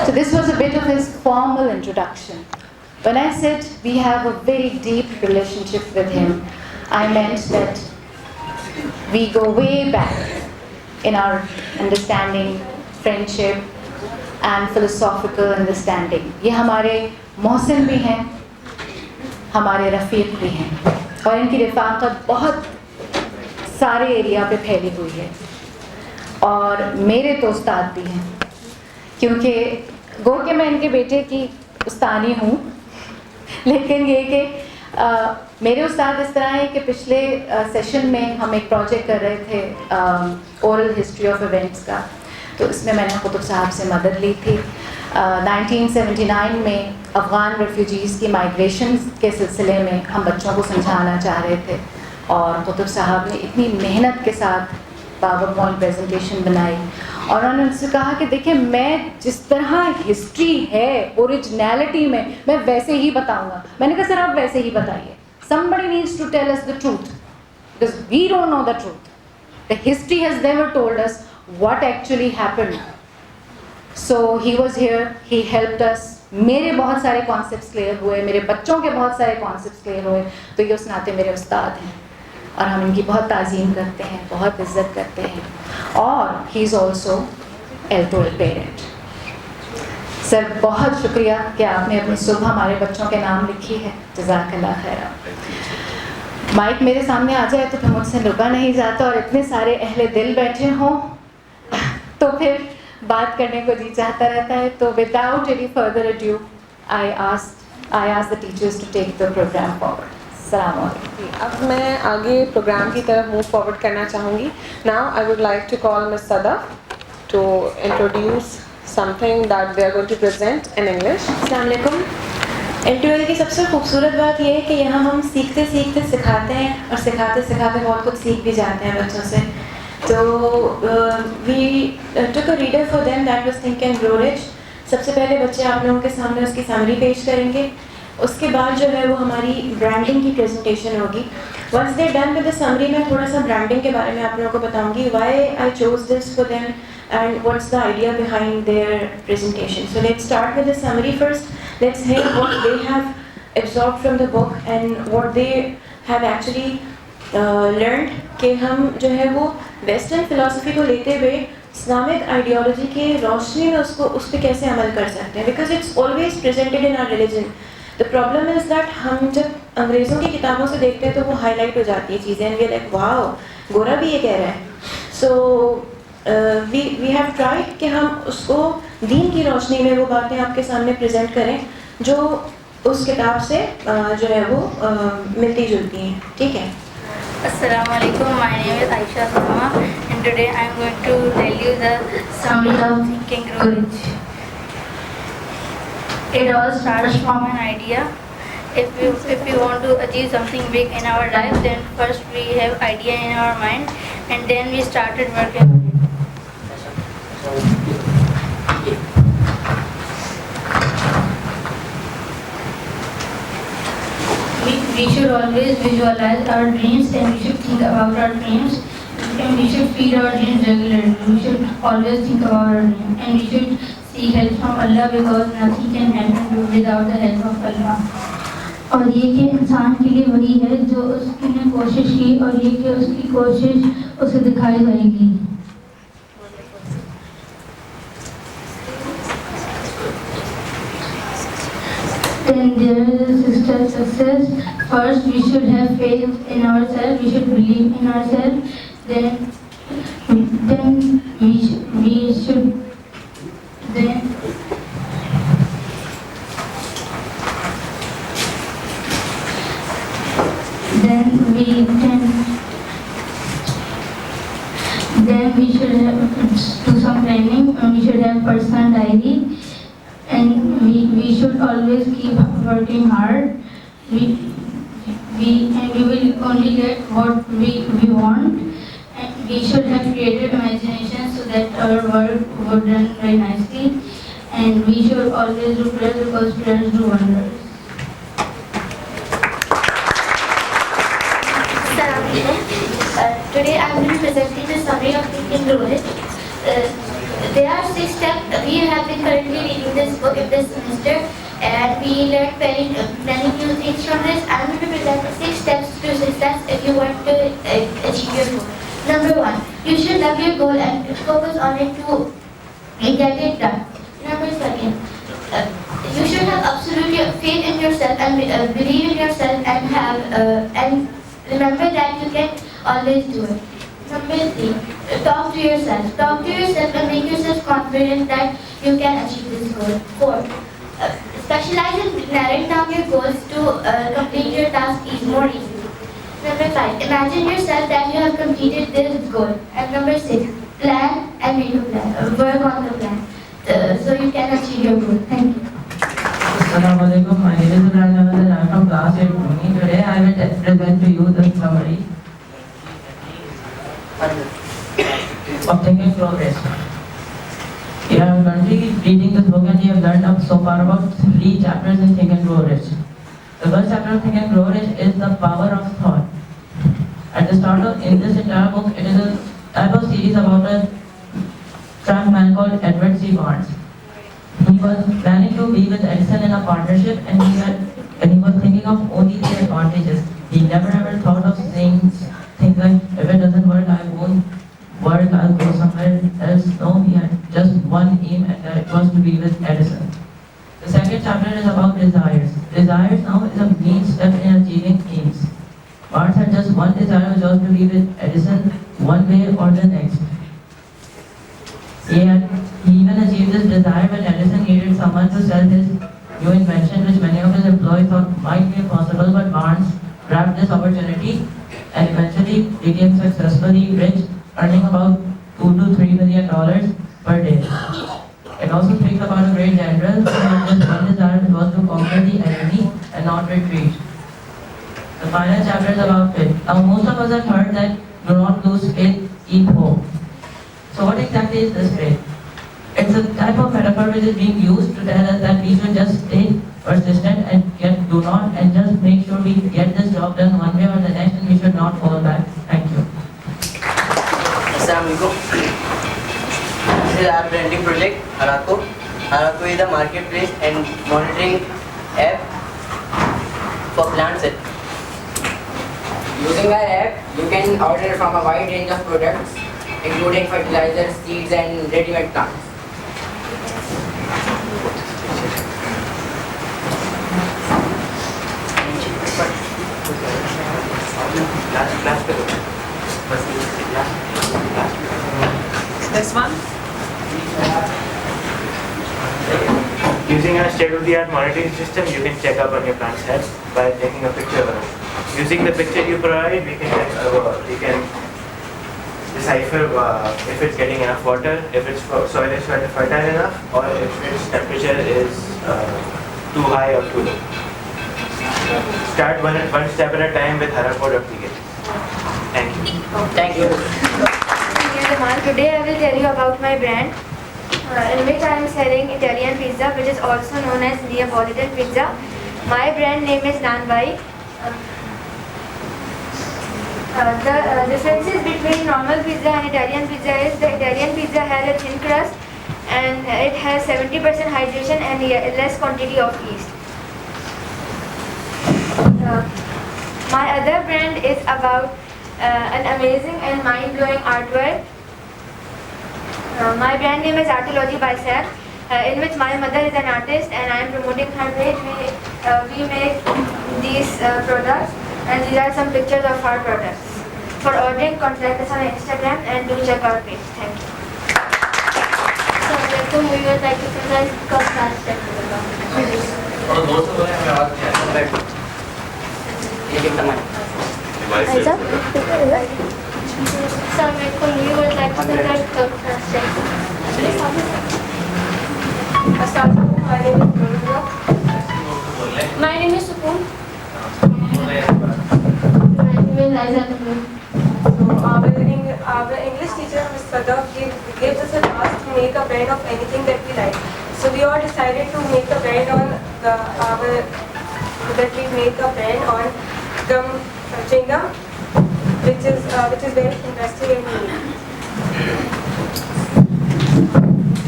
So this was a bit of his formal introduction. When I said we have a very deep relationship with him, I meant that we go way back in our understanding, friendship, and philosophical understanding. ये हमारे मोहसिन भी हैं, हमारे रफ़ीक भी हैं, और इनकी रफ़ाक़त बहुत सारे एरिया पे फैली हुई है, और मेरे तो उस्ताद भी हैं, क्योंकि गो के मैं इनके बेटे की उस्तानी हूँ, लेकिन ये कि मेरे उस्ताद इस तरह है कि पिछले सेशन में हम एक प्रोजेक्ट कर रहे थे ओरल हिस्ट्री ऑफ इवेंट्स का, तो इसमें मैंने कुतुब साहब से मदद ली थी। 1979 में अफ़गान रेफ्यूजीज़ की माइग्रेशन के सिलसिले में हम बच्चों को समझाना चाह रहे थे, और कुतुब साहब ने इतनी मेहनत के साथ पावर पॉइंट प्रेजेंटेशन बनाई, और उन्होंने उनसे कहा कि देखिए मैं जिस तरह हिस्ट्री है ओरिजिनलिटी में मैं वैसे ही बताऊंगा। मैंने कहा सर आप वैसे ही बताइए, somebody needs to tell us the truth because we don't know the truth. The history has never told us what actually happened. So he was here, he helped us. मेरे बहुत सारे कॉन्सेप्ट्स क्लियर हुए, मेरे बच्चों के बहुत सारे कॉन्सेप्ट्स क्लियर हुए, तो ये उस नाते मेरे उस्ताद हैं और हम इनकी बहुत ताज़ीम करते हैं, बहुत इज़्ज़त करते हैं, और he is also Elder parent. Sir बहुत शुक्रिया कि आपने अपनी सुबह हमारे बच्चों के नाम लिखी है, जज़ाकल्लाह खैरा। माइक मेरे सामने आ जाए तो फिर मुझसे रुका नहीं जाता, और इतने सारे अहले दिल बैठे हों तो फिर बात करने को जी चाहता रहता है। तो without any further adieu I ask the teachers to take the programme forward. अब मैं आगे प्रोग्राम की तरफ मूव फॉरवर्ड करना चाहूँगी। Now I would like to call miss Sadaf to introduce something that they are going to present in English. अस्सलाम वालेकुम। एल की सबसे खूबसूरत बात यह है कि यहाँ हम सीखते सीखते सिखाते हैं, और सिखाते सिखाते बहुत कुछ सीख भी जाते हैं बच्चों से। तो we took a reader for them that was think and grow rich. सबसे पहले बच्चे आप लोगों के सामने उसकी समरी पेश करेंगे, उसके बाद जो है वो हमारी ब्रांडिंग की प्रेजेंटेशन होगी। Once they done with the summary, मैं थोड़ा सा ब्रांडिंग के बारे में आप लोगों को बताऊंगी, why I chose this for them and what's the idea behind their presentation. So let's start with the summary first. Let's hear what they have absorbed from the book and what they have actually learned कि हम जो है वो वेस्टर्न फिलोसफी को लेते हुए इस्लामिक आइडियोलॉजी के रोशनी में उसको उस पर कैसे अमल कर सकते हैं, because it's always presented in our religion. The problem is that हम जब अंग्रेज़ों की किताबों से देखते हैं तो वो हाईलाइट हो जाती है चीज़ें, एंड वी लाइक वाओ गोरा भी ये कह रहा है। सो वी हैव ट्राइड कि हम उसको दीन की रोशनी में वो बातें आपके सामने प्रेजेंट करें जो उस किताब से जो है वो मिलती जुलती हैं। ठीक है। Assalamu alaikum. My name is Aisha Sama, and today I am going to tell you the summary of Think and Grow Rich. It all starts from an idea. If we want to achieve something big in our life, then first we have idea in our mind, and then we started working on it. We should always visualize our dreams, and we should think about our dreams, and we should feed our dreams regularly. We should always think about our dreams, and we should seek help from Allah, because nothing can happen without the help of Allah. और ये कि इंसान के लिए वही है जो उसने कोशिश की, और ये कि उसकी कोशिश उसे दिखाई जाएगी। Then there is a success. First, we should have faith in ourselves. We should believe in ourselves. Then we should do some planning, and we should have personal diary. And we should always keep working hard. We will only get what we want. And we should have creative imagination so that our work would run very nicely, and we should always do prayers because prayers do wonders. Today I will be presenting the summary of Think and Grow Rich. There are 6 steps. We have been currently reading this book in this semester, and we learned many new things from this. I will be presenting 6 steps to success if you want to achieve your goal. Number 1, you should love your goal and focus on it to get it done. Number 2, you should have absolute faith in yourself and believe in yourself and remember that you can always do it. Number 3, talk to yourself. Talk to yourself and make yourself confident that you can achieve this goal. 4, specialize in narrowing down your goals to complete your task more easily. Number 5, imagine yourself that you have completed this goal. And number 6, plan and make a plan. Work on the plan so you can achieve your goal. Thank you. Assalamualaikum. My name is Rajan and I am from class 8. Today I will present to you the summary of Think and Grow Rich. We are currently reading this book and we have learned up so far about 3 chapters in Think and Grow Rich. The first chapter of Think and Grow Rich is the power of thought. At the start of in this entire book, it is a type of series about a tramp man called Edward C. Barnes. He was planning to be with Edison in a partnership, and he was thinking of only the advantages. He never ever thought of saying things like, if it doesn't work, I won't work, I'll go somewhere else. No, he had just one aim, and that was to be with Edison. The second chapter is about desires. Desires now is a main step in achieving aims. Barnes had just one desire, which was to be with Edison one way or the next. He even achieved this desire when Edison needed someone to sell his new invention, which many of his employees thought might be impossible, but Barnes grabbed this opportunity and eventually became successfully rich, earning about $2 to $3 million per day. It also speaks about a great general who had just one desire, which was to conquer the enemy and not retreat. The final chapter is about faith. Now, most of us have heard that do not lose faith, keep hope. So what exactly is this faith? It's a type of metaphor which is being used to tell us that we should just stay persistent and do not and just make sure we get this job done one way or the next, and we should not fall back. Thank you. Assalamualaikum. This is our branding project, Harako. Harako is a marketplace and monitoring app for plants. Using our app, you can order from a wide range of products, including fertilizers, seeds, and ready-made plants. This one? Using our state-of-the-art monitoring system, you can check up on your plant's health by taking a picture of it. Using the picture you provide, we can decipher if it's getting enough water, if its soil is fertile enough, or if its temperature is too high or too low. Start one step at a time with Harako.pk. Thank you. Thank you. Today I will tell you about my brand, in which I am selling Italian pizza, which is also known as Neapolitan pizza. My brand name is Nanbai. The differences between normal pizza and Italian pizza is the Italian pizza has a thin crust and it has 70% hydration and less quantity of yeast. My other brand is about an amazing and mind-blowing artwork. My brand name is Artology by Sam, in which my mother is an artist and I am promoting her page. We make these products, and these are some pictures of our products. For ordering, contact us on Instagram and do check our page. Thank you. So, we would like to present class step. So, we would like to present class step. My name is Supun. My name is Liza. So, our English teacher, Ms. Sadaf, gives us a task to make a brand of anything that we like. So we all decided to make a brand on gum chewing gum, which is very interesting and unique.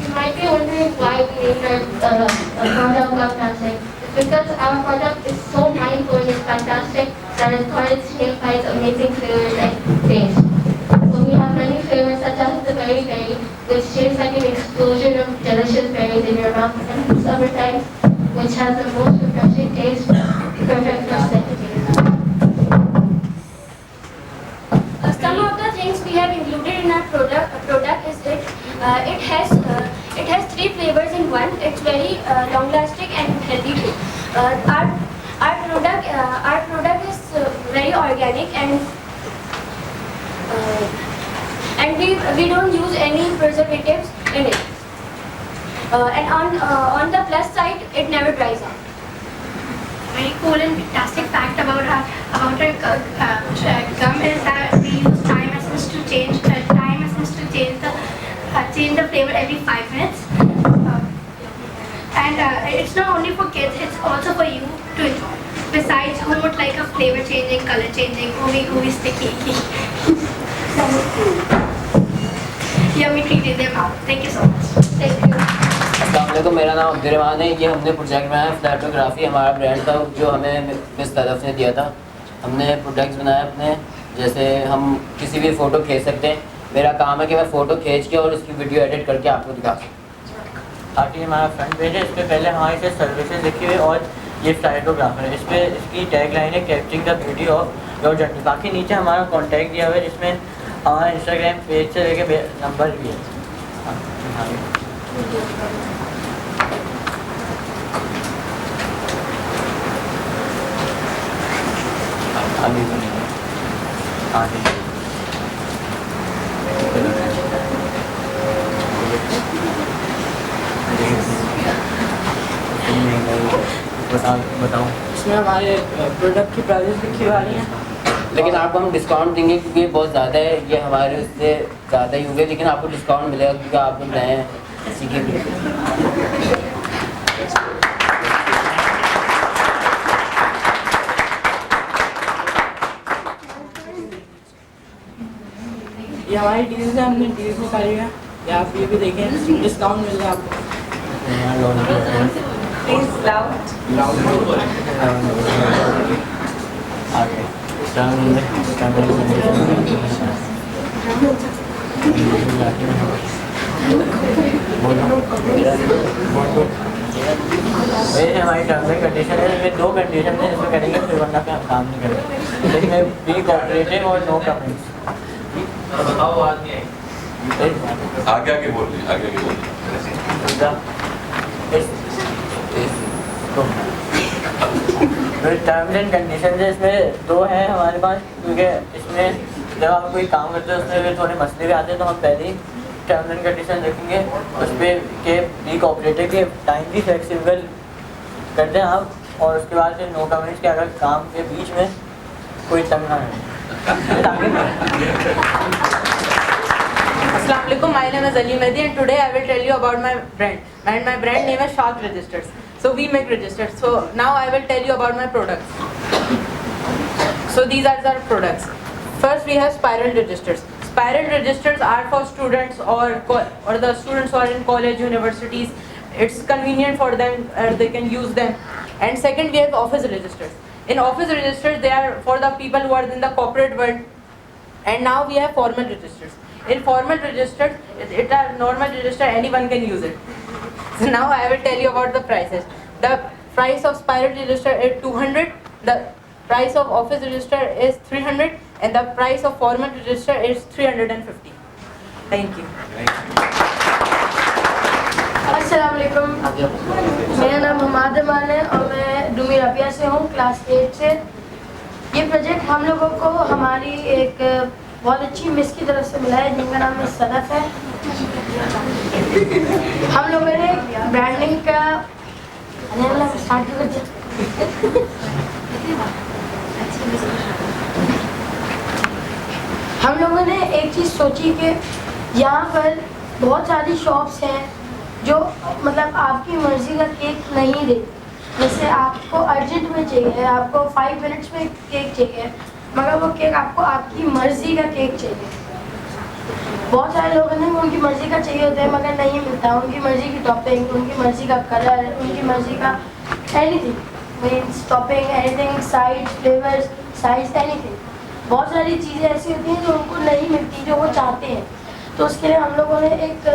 You might be wondering why we named our product Gum Plastic. It's because our product is so mind-blowing and fantastic that it's got its name by its amazing flavors and taste. So we have many flavors such as the berry berry, which tastes like an explosion of delicious berries in your mouth, and summertime, which has the most refreshing taste, perfect for sensitive. Some of the things we have included in our product is it has 3 flavors in one. It's very long lasting and healthy too. Our product is very organic and we don't use any preservatives in it. And on the plus side, it never dries out. Very cool and fantastic fact about our gum is that we use time essence to change the flavor every 5 minutes. And it's not only for kids, it's also for you to enjoy. Besides, who would like a flavor changing, color changing, ooey sticky, yummy treat in their mouth. Thank you so much. Thank you. अस्सलामुअलैकुम, मेरा नाम अब्दुर्रहमान है। ये हमने प्रोजेक्ट बनाया फ्लैटोग्राफी, हमारा ब्रांड था जो हमें मिस सदफ ने दिया था। हमने प्रोडक्ट्स बनाए अपने, जैसे हम किसी भी फ़ोटो खींच सकते हैं। मेरा काम है कि मैं फ़ोटो खींच के और उसकी वीडियो एडिट करके आपको दिखा सकूँ। आगे हमारा फ्रंट पेज है, इस पर पहले हमारे से सर्विसेज लिखी हुई और ये फ्लाइटोग्राफर है। इस पर इसकी टैग लाइन है capturing the beauty of your journey. बाकी नीचे हमारा कॉन्टैक्ट दिया हुआ है, जिसमें हमारा इंस्टाग्राम पेज से लेके नंबर भी है। आगे बताऊँ, इसमें हमारे प्रोडक्ट की प्राइसेस लिखी हुई हैं, लेकिन आपको हम डिस्काउंट देंगे क्योंकि ये बहुत ज़्यादा है। ये हमारे उससे ज़्यादा ही होंगे, लेकिन आपको डिस्काउंट मिलेगा क्योंकि आप लोग नए हैं इसी के लिए। ये हमारी डील्स है, हमने डील्स निकाली है, या आप ये भी देखें, डिस्काउंट मिल रहा है आपको। ये हमारी टर्म्स एंड कंडीशन है, इसमें 2 कंडीशन है, इसमें करेंगे फिर वरना पे हम काम नहीं करेंगे। इसमें बी कोऑपरेटिव और नो कमेंट्स। आगे बोल रही टर्म्स एंड कंडीशन है, इसमें 2 हैं हमारे पास, क्योंकि इसमें जब आप कोई काम करते हैं उसमें थोड़े मसले भी आते हैं, तो हम पहले ही टर्म्स एंड कंडीशन देखेंगे उस पर के बी कोऑपरेटिव के टाइम भी फ्लेक्सिबल कर दें आप, और उसके बाद फिर नो कमेंट्स के अगर काम के बीच में कोई तंग ना है। Assalamualaikum, my name is Ali Mehdi and today I will tell you about my brand. And my brand name is Shark Registers. So we make registers. So now I will tell you about my products. So these are our products. First we have spiral registers. Spiral registers are for students or the students who are in college, universities. It's convenient for them, they can use them. And second we have office registers. In office registers they are for the people who are in the corporate world. And now we have formal registers. In formal registers, it are normal register, anyone can use it. So now I will tell you about the prices. The price of spiral register is 200, the price of office register is 300, and the price of formal register is 350. Thank you. अस्सलाम वालेकुम, मेरा नाम हमाद अमान है और मैं डूमी रबिया से हूँ, क्लास 8 से। ये प्रोजेक्ट हम लोगों को हमारी एक बहुत अच्छी मिस की तरफ से मिला है, जिनका नाम मिस सदफ है। हम लोगों ने ब्रांडिंग का स्टार्ट कर दिया। हम लोगों ने एक चीज़ सोची कि यहाँ पर बहुत सारी शॉप्स हैं जो मतलब आपकी मर्ज़ी का केक नहीं देती। जैसे आपको अर्जेंट में चाहिए, आपको 5 मिनट्स में केक चाहिए, मगर वो केक आपको आपकी मर्ज़ी का केक चाहिए। बहुत सारे लोग हैं उनकी मर्ज़ी का चाहिए होता है मगर नहीं मिलता। उनकी मर्ज़ी की टॉपिंग, उनकी मर्ज़ी का कलर, उनकी मर्ज़ी का anything, means topping, anything, size, flavours, size, anything. बहुत सारी चीज़ें ऐसी होती हैं जो उनको नहीं मिलती जो वो चाहते हैं। तो उसके लिए हम लोगों ने एक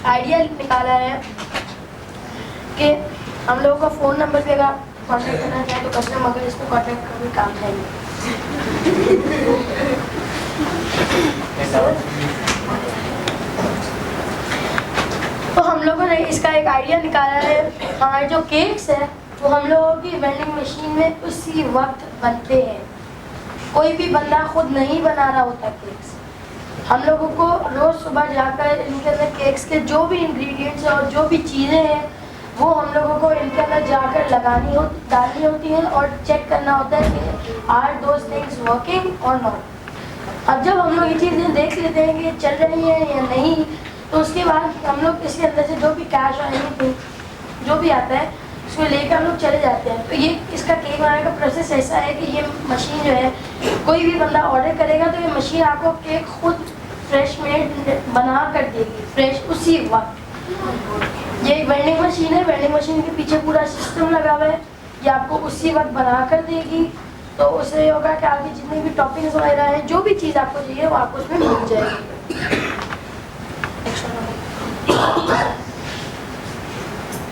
आइडिया निकाला है कि हम लोगों का फ़ोन नंबर भी अगर आप कॉन्टेक्ट करना चाहें तो करना, मगर इसको कॉन्टेक्ट का भी काम है नहीं। तो हम लोगों ने इसका एक आइडिया निकाला है। हमारे जो केक्स हैं वो हम लोगों की वेंडिंग मशीन में उसी वक्त बनते हैं। कोई भी बंदा खुद नहीं बना रहा होता केक्स। हम लोगों को रोज़ सुबह जाकर इनके अंदर केक्स के जो भी इंग्रेडिएंट्स और जो भी चीज़ें हैं वो हम लोगों को इनके अंदर जाकर डालनी होती हैं और चेक करना होता है कि आर दोज थिंग्स वर्किंग और नॉट। अब जब हम लोग ये चीज़ें देख लेते हैं कि चल रही हैं या नहीं, तो उसके बाद हम लोग इसके अंदर से जो भी कैश और एनीथिंग जो भी आता है उसको लेकर हम लोग चले जाते हैं। तो ये इसका केक बनाने का प्रोसेस ऐसा है कि ये मशीन जो है कोई भी बंदा ऑर्डर करेगा तो ये मशीन आपको केक खुद फ्रेश मेड बना कर देगी, फ्रेश उसी वक्त। ये एक वेंडिंग मशीन है, वेंडिंग मशीन के पीछे पूरा सिस्टम लगा हुआ है, ये आपको उसी वक्त बना कर देगी। तो उससे ये होगा कि आपकी जितनी भी टॉपिंग्स वगैरह हैं, जो भी चीज़ आपको चाहिए वो आपको उसमें मिल जाएगी।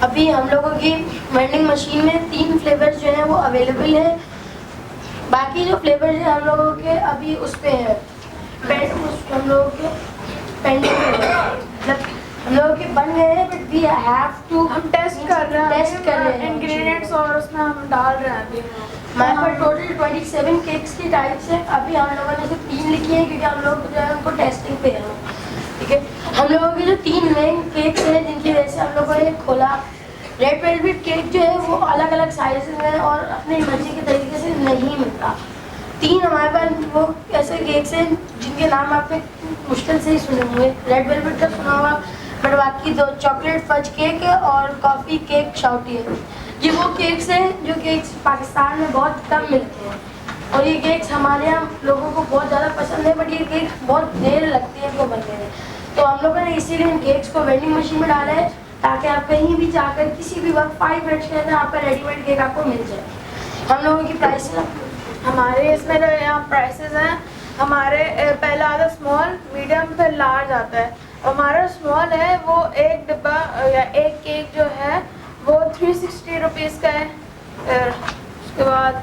अभी हम लोगों की वेंडिंग मशीन में 3 फ्लेवर्स जो हैं वो अवेलेबल हैं। बाकी जो फ्लेवर्स हैं हम लोगों के अभी उस पे हैं, हम लोगों के पेंडिंग मतलब हम लोगों के बन गए हैं, बट वी हैव टू हम टेस्ट कर रहे हैं इंग्रेडिएंट्स और उसमें हम डाल रहे हैं। अभी हमारे पास टोटल 27 केक्स की टाइप्स हैं। अभी हम लोगों ने सिर्फ 3 लिखी हैं क्योंकि हम लोग जो है उनको टेस्टिंग पे हैं। ठीक है, हम लोगों के जो 3 मेन केक्स हैं जिनकी वजह से हम लोगों ने खोला। रेड वेलवेट केक जो है वो अलग अलग साइज में और अपनी मर्जी के तरीके से नहीं मिलता। 3 हमारे पास वो ऐसे केक्स हैं जिनके नाम आपने मुश्किल से ही सुने होंगे। रेड वेलवेट का सुना होगा, बट बाकी 2 चॉकलेट फज केक है और कॉफ़ी केक शाउटी है। ये वो केक्स हैं जो केक्स पाकिस्तान में बहुत कम मिलते हैं और ये केक्स हमारे यहाँ लोगों को बहुत ज़्यादा पसंद है, बट ये केक बहुत देर लगती है इनको बनने में। तो हम लोगों ने इसीलिए इन केक्स को वेंडिंग मशीन में डाला है ताकि आप कहीं भी जाकर किसी भी वक्त 5 मिनट्स के अंदर आपका रेडीमेड केक आपको मिल जाए। हम लोगों की प्राइस हमारे इसमें जो यहाँ प्राइसेस हैं, हमारे पहला आता स्मॉल, मीडियम, फिर लार्ज आता है। हमारा स्मॉल है वो एक डिब्बा या एक केक जो है वो 360 रुपीज़ का है। उसके बाद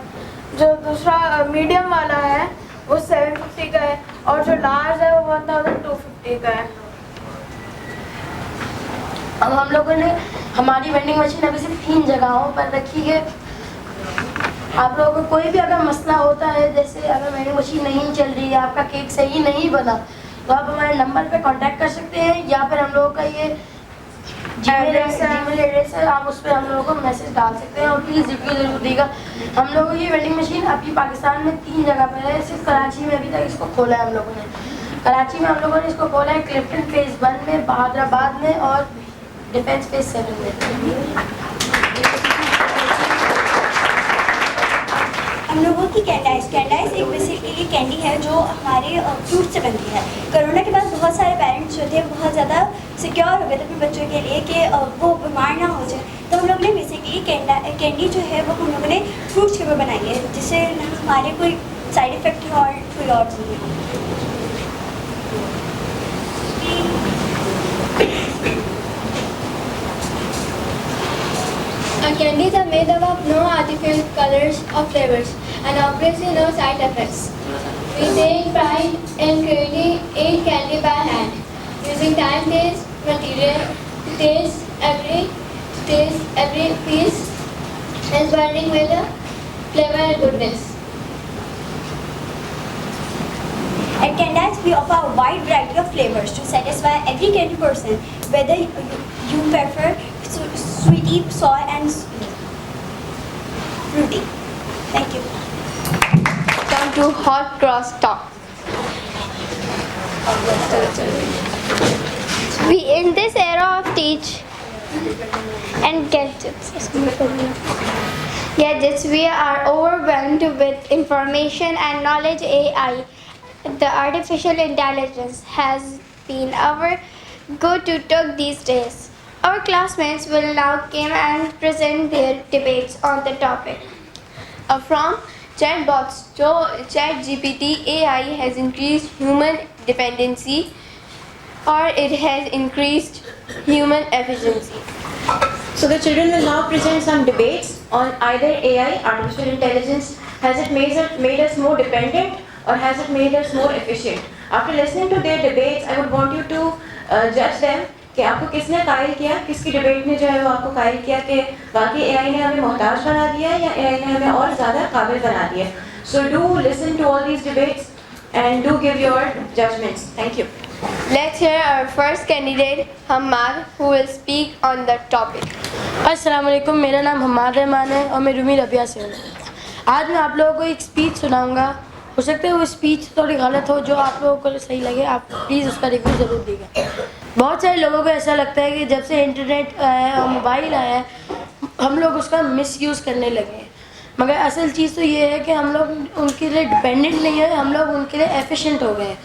जो दूसरा मीडियम वाला है वो 750 का है और जो लार्ज है वो 1250 का है। अब हम लोगों ने हमारी वेंडिंग मशीन अभी सिर्फ 3 जगहों पर रखी है। आप लोगों को कोई भी अगर मसला होता है, जैसे अगर वेंडिंग मशीन नहीं चल रही है, आपका केक सही नहीं बना, तो आप हमारे नंबर पे कांटेक्ट कर सकते हैं या फिर हम लोगों का ये जीमेल एड्रेस है, आप उस पर हम लोगों को मैसेज डाल सकते हैं और प्लीज़ रिव्यू ज़रूर देगा। हम लोगों की वेंडिंग मशीन अभी पाकिस्तान में 3 जगह पर है। सिर्फ कराची में अभी तक इसको खोला है हम लोगों ने। कराची में हम लोगों ने इसको खोला है क्लिफ्टन फेज़ 1 में, बहादुराबाद में और डिफेंस फेज़ 7 में। हम लोगों की कैंडाइस एक बेसिकली कैंडी है जो हमारे फ्रूट से बनती है। कोरोना के बाद बहुत सारे पेरेंट्स जो थे बहुत ज़्यादा सिक्योर हो गए थे अपने बच्चों के लिए कि वो बीमार ना हो जाए, तो हम लोग ने बेसिकली कैंडी जो है वो हम लोगों ने फ्रूट्स के ऊपर बनाई है जिससे हमारे कोई साइड इफ़ेक्ट और कोई और नहीं है। Our candies are made up of no artificial colors or flavors and obviously no side effects. We take pride in creating each candy by hand, using time-based material to taste every piece and burning with a flavor and goodness. At Candice, we offer a wide variety of flavors to satisfy every candy person, whether you prefer sweetie, soy, and fruity. Thank you. Come to hot cross talk. We in this era of teach and gadgets, we are overwhelmed with information and knowledge. AI, the artificial intelligence, has been our go-to talk these days. Our classmates will now come and present their debates on the topic. From chatbots to ChatGPT, AI has increased human dependency or it has increased human efficiency. So the children will now present some debates on either AI, artificial intelligence, has it made us more dependent or has it made us more efficient? After listening to their debates, I would want you to judge them कि आपको किसने कायल किया, किसकी डिबेट ने जो है वो आपको कायल किया कि बाकी एआई ने हमें मोहताज बना दिया या एआई ने हमें और ज़्यादा काबिल बना दिया. So do listen to all these debates and do give your judgments. Thank you. Let's hear our first candidate, Hamad, who will speak on the topic. अस्सलाम वालेकुम, मेरा नाम हमाद रहमान है और मैं रूमी रबिया से हूँ. आज मैं आप लोगों को एक स्पीच सुनाऊंगा. हो सकता है वो स्पीच थोड़ी गलत हो, जो आप लोगों को सही लगे आप प्लीज़ उसका रिव्यू ज़रूर दीजिएगा. बहुत सारे लोगों को ऐसा लगता है कि जब से इंटरनेट आया है और मोबाइल आया है हम लोग उसका मिसयूज़ करने लगे हैं, मगर असल चीज़ तो ये है कि हम लोग उनके लिए डिपेंडेंट नहीं है, हम लोग उनके लिए एफिशिएंट हो गए हैं.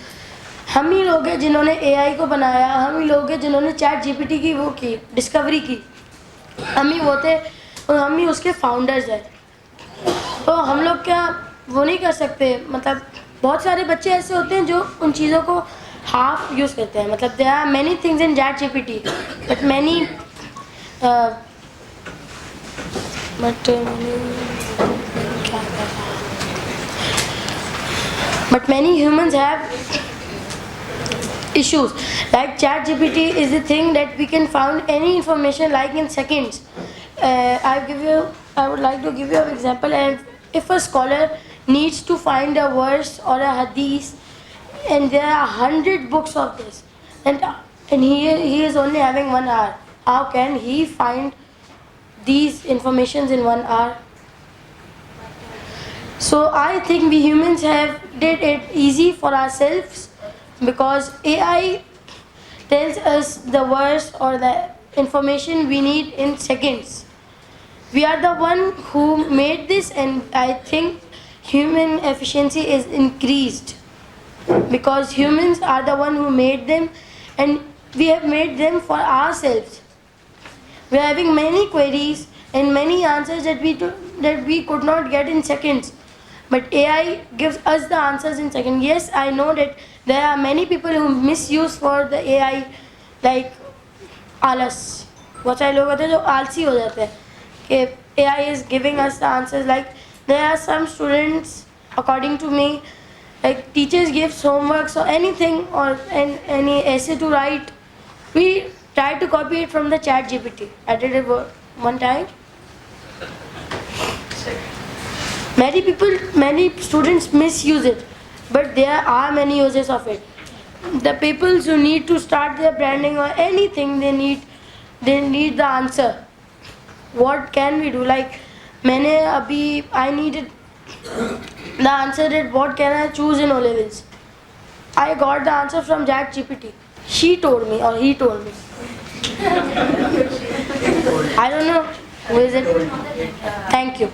हम ही लोग हैं जिन्होंने एआई को बनाया, हम ही लोग हैं जिन्होंने चैट जीपीटी की वो की डिस्कवरी की, हम ही वो थे और हम ही उसके फाउंडर्स हैं. तो हम लोग क्या वो नहीं कर सकते, मतलब बहुत सारे बच्चे ऐसे होते हैं जो उन चीज़ों को हाफ यूज़ करते हैं. मतलब there are many things in ChatGPT but many humans have issues. Like ChatGPT is the thing that we can find any information like in seconds. I would like to give you an example. And if a scholar needs to find a verse or a hadith, and there are 100 books of this, and he is only having 1 hour, how can he find these informations in 1 hour? So I think we humans have did it easy for ourselves, because AI tells us the verse or the information we need in seconds. We are the one who made this, and I think human efficiency is increased because humans are the one who made them, and we have made them for ourselves. We are having many queries and many answers that we could not get in seconds. But AI gives us the answers in seconds. Yes, I know that there are many people who misuse for the AI, like आलस. बहुत सारे लोग होते हैं जो आलसी हो जाते हैं कि AI is giving us the answers. Like there are some students, according to me, like teachers give homeworks or anything or any essay to write. We try to copy it from the chat GPT. I did it one time. Many students misuse it, but there are many uses of it. The people who need to start their branding or anything, they need the answer. What can we do? Like I needed the answer that what can I choose in O-levels. I got the answer from Chat GPT. She told me or he told me. I don't know who is it. Thank you.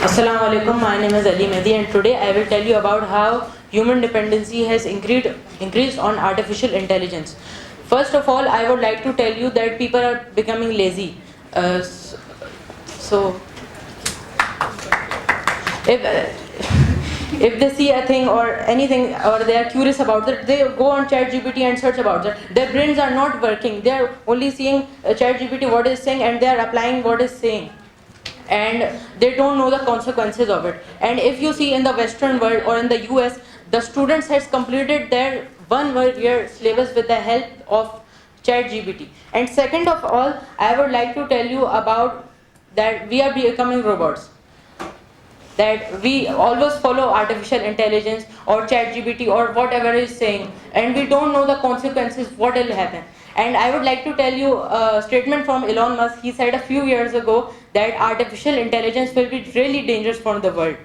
Assalamu alaikum, my name is Ali Mehdi, and today I will tell you about how human dependency has increased on artificial intelligence. First of all, I would like to tell you that people are becoming lazy. So if they see a thing or anything or they are curious about it, they go on ChatGPT and search about it. Their brains are not working. They are only seeing ChatGPT what is saying and they are applying what is saying. And they don't know the consequences of it. And if you see in the Western world or in the US, the students has completed their 1 year syllabus with the help of ChatGPT. And second of all, I would like to tell you about that we are becoming robots. That we always follow artificial intelligence or ChatGPT or whatever is saying, and we don't know the consequences, what will happen. And I would like to tell you a statement from Elon Musk. He said a few years ago that artificial intelligence will be really dangerous for the world.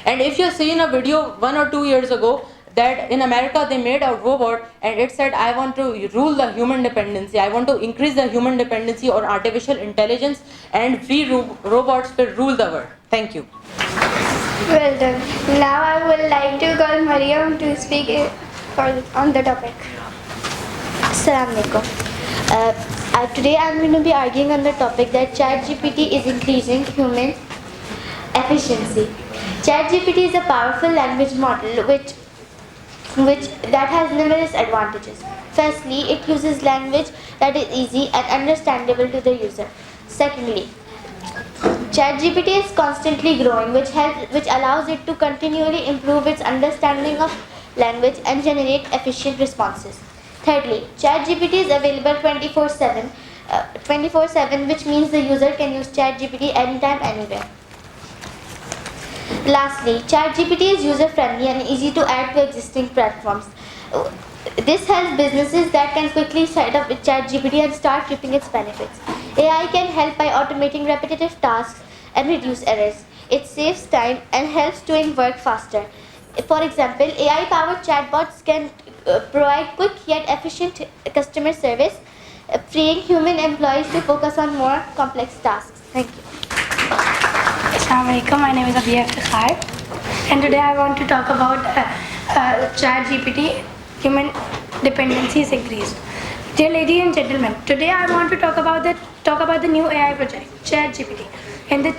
And if you have seen a video 1 or 2 years ago, that in America they made a robot and it said, I want to rule the human dependency, I want to increase the human dependency on artificial intelligence, and we robots will rule the world. Thank you. Well done. Now I would like to call Mariam to speak on the topic. Assalamu alaikum. Today I am going to be arguing on the topic that ChatGPT is increasing human efficiency. ChatGPT is a powerful language model which that has numerous advantages. Firstly, it uses language that is easy and understandable to the user. Secondly, ChatGPT is constantly growing, which allows it to continually improve its understanding of language and generate efficient responses. Thirdly, ChatGPT is available 24/7, which means the user can use ChatGPT anytime, anywhere. Lastly, ChatGPT is user-friendly and easy to add to existing platforms. This helps businesses that can quickly set up with ChatGPT and start reaping its benefits. AI can help by automating repetitive tasks and reduce errors. It saves time and helps doing work faster. For example, AI-powered chatbots can provide quick yet efficient customer service, freeing human employees to focus on more complex tasks. Thank you. Assalamu alaikum, my name is Abhiya Iftkhar, and today I want to talk about ChatGPT, human dependency is increased. Dear ladies and gentlemen, today I want to talk about the new AI project, ChatGPT. In the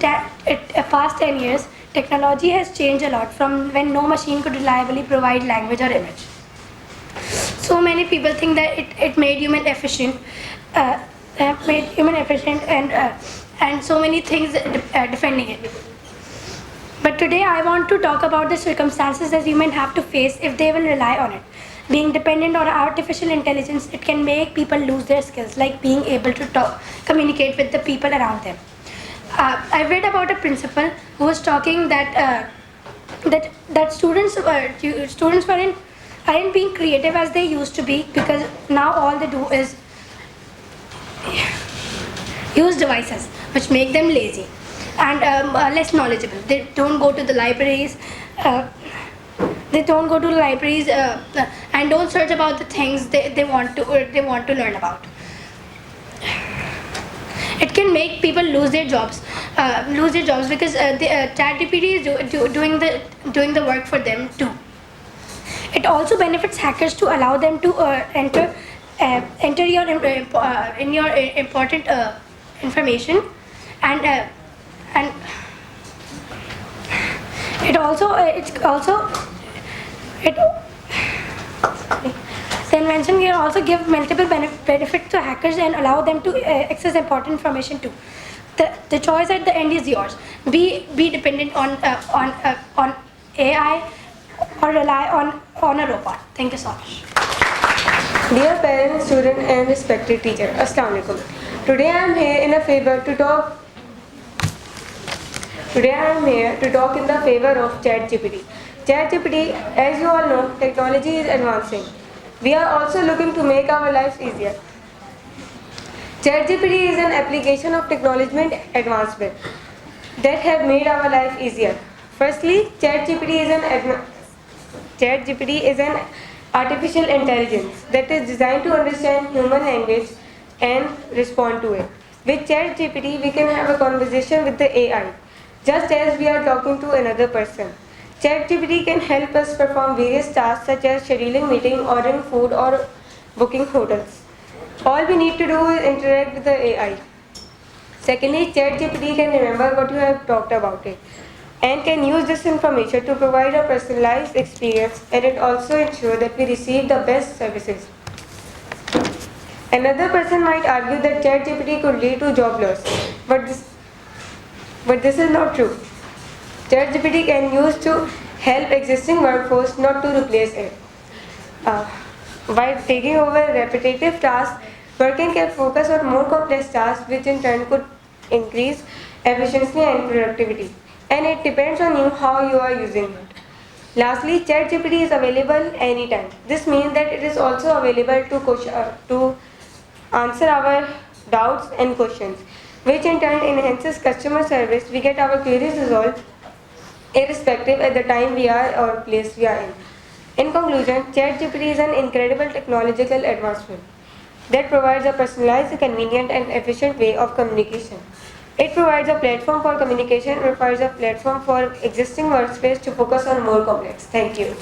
past 10 years, technology has changed a lot from when no machine could reliably provide language or image. So many people think that it made human efficient, and so many things defending it. But today I want to talk about the circumstances that humans have to face if they will rely on it. Being dependent on artificial intelligence, it can make people lose their skills, like being able to communicate with the people around them. I read about a principal who was talking that students aren't being creative as they used to be, because now all they do is use devices which make them lazy and less knowledgeable. They don't go to the libraries. And don't search about the things they want to learn about. It can make people lose their jobs because ChatGPT is doing the work for them too. It also benefits hackers to allow them to enter your important information, and the invention can also give multiple benefits to hackers and allow them to access important information too. The choice at the end is yours. Be dependent on AI or rely on a robot. Thank you so much. Dear parents, student and respected teacher, Assalamu alaikum. Today I am here to talk in the favor of ChatGPT. ChatGPT, as you all know, technology is advancing. We are also looking to make our lives easier. ChatGPT is an application of technology advancement that have made our life easier. Firstly, ChatGPT is an artificial intelligence that is designed to understand human language and respond to it. With ChatGPT, we can have a conversation with the AI, just as we are talking to another person. ChatGPT can help us perform various tasks such as scheduling meetings, ordering food, or booking hotels. All we need to do is interact with the AI. Secondly, ChatGPT can remember what you have talked about it and can use this information to provide a personalized experience, and it also ensures that we receive the best services. Another person might argue that ChatGPT could lead to job loss, but this is not true. ChatGPT can use to help existing workforce, not to replace it. By taking over repetitive tasks, workers can focus on more complex tasks, which in turn could increase efficiency and productivity. And it depends on you how you are using it. Lastly, ChatGPT is available anytime. This means that it is also available to answer our doubts and questions, which in turn enhances customer service. We get our queries resolved irrespective at the time we are or place we are in. In conclusion, ChatGPT is an incredible technological advancement that provides a personalized, convenient, and efficient way of communication. It provides a platform for communication and provides a platform for existing workspace to focus on more complex. Thank you.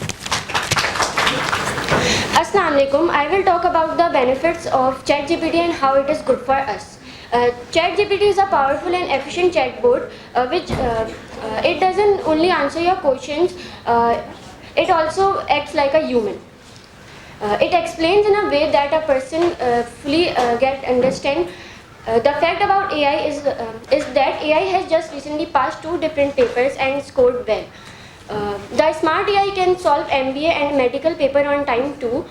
Assalamu alaikum. I will talk about the benefits of ChatGPT and how it is good for us. ChatGPT is a powerful and efficient chatbot which it doesn't only answer your questions, it also acts like a human. It explains in a way that a person fully understand. The fact about AI is that AI has just recently passed 2 different papers and scored well. The smart AI can solve MBA and medical paper on time too,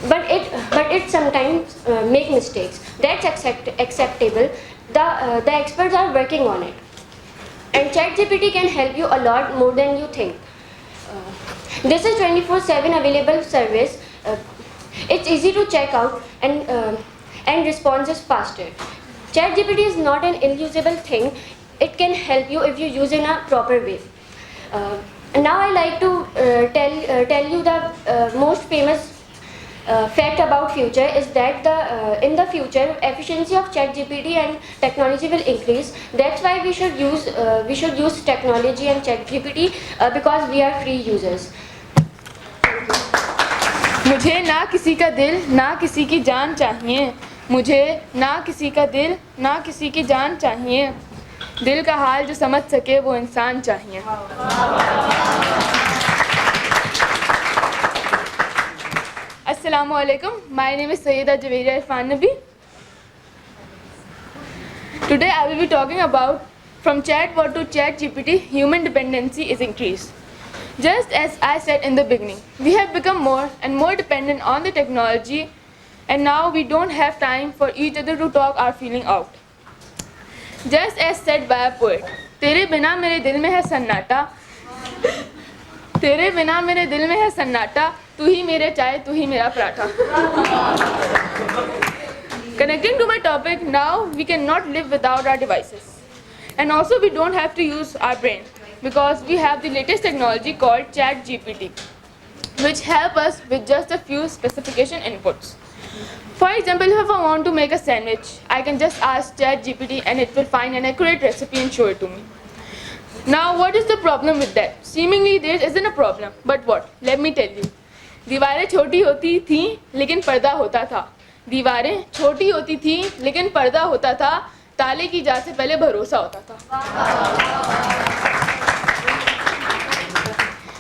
but it sometimes make mistakes. That's acceptable. The experts are working on it, and ChatGPT can help you a lot more than you think. This is 24/7 available service. It's easy to check out and response is faster. ChatGPT is not an unusable thing. It can help you if you use it in a proper way. Now I like to tell you the most famous fact about future is that in the future efficiency of ChatGPT and technology will increase. That's why we should use technology and ChatGPT because we are free users. मुझे ना किसी का दिल ना किसी की जान चाहिए, मुझे ना किसी का दिल ना किसी की जान चाहिए, दिल का हाल जो समझ सके वो इंसान चाहिए. Assalamu alaikum. My name is Sayyida Javeria Irfan Nabi. Today I will be talking about from chatbot to ChatGPT, human dependency is increased. Just as I said in the beginning, we have become more and more dependent on the technology, and now we don't have time for each other to talk our feeling out. Just as said by a poet, तेरे बिना मेरे दिल में है सन्नाटा, तेरे बिना मेरे दिल में है सन्नाटा, तू ही मेरे चाय तू ही मेरा paratha. Connecting to my topic, now we cannot live without our devices, and also we don't have to use our brain because we have the latest technology called ChatGPT, which help us with just a few specification inputs. For example, if I want to make a sandwich, I can just ask ChatGPT and it will find an accurate recipe and show it to me. Now, what is the problem with that? Seemingly there isn't a problem, but what? Let me tell you. दीवारें छोटी होती थी लेकिन पर्दा होता था. दीवारें छोटी होती थी लेकिन पर्दा होता था. ताले की जा से पहले भरोसा होता था.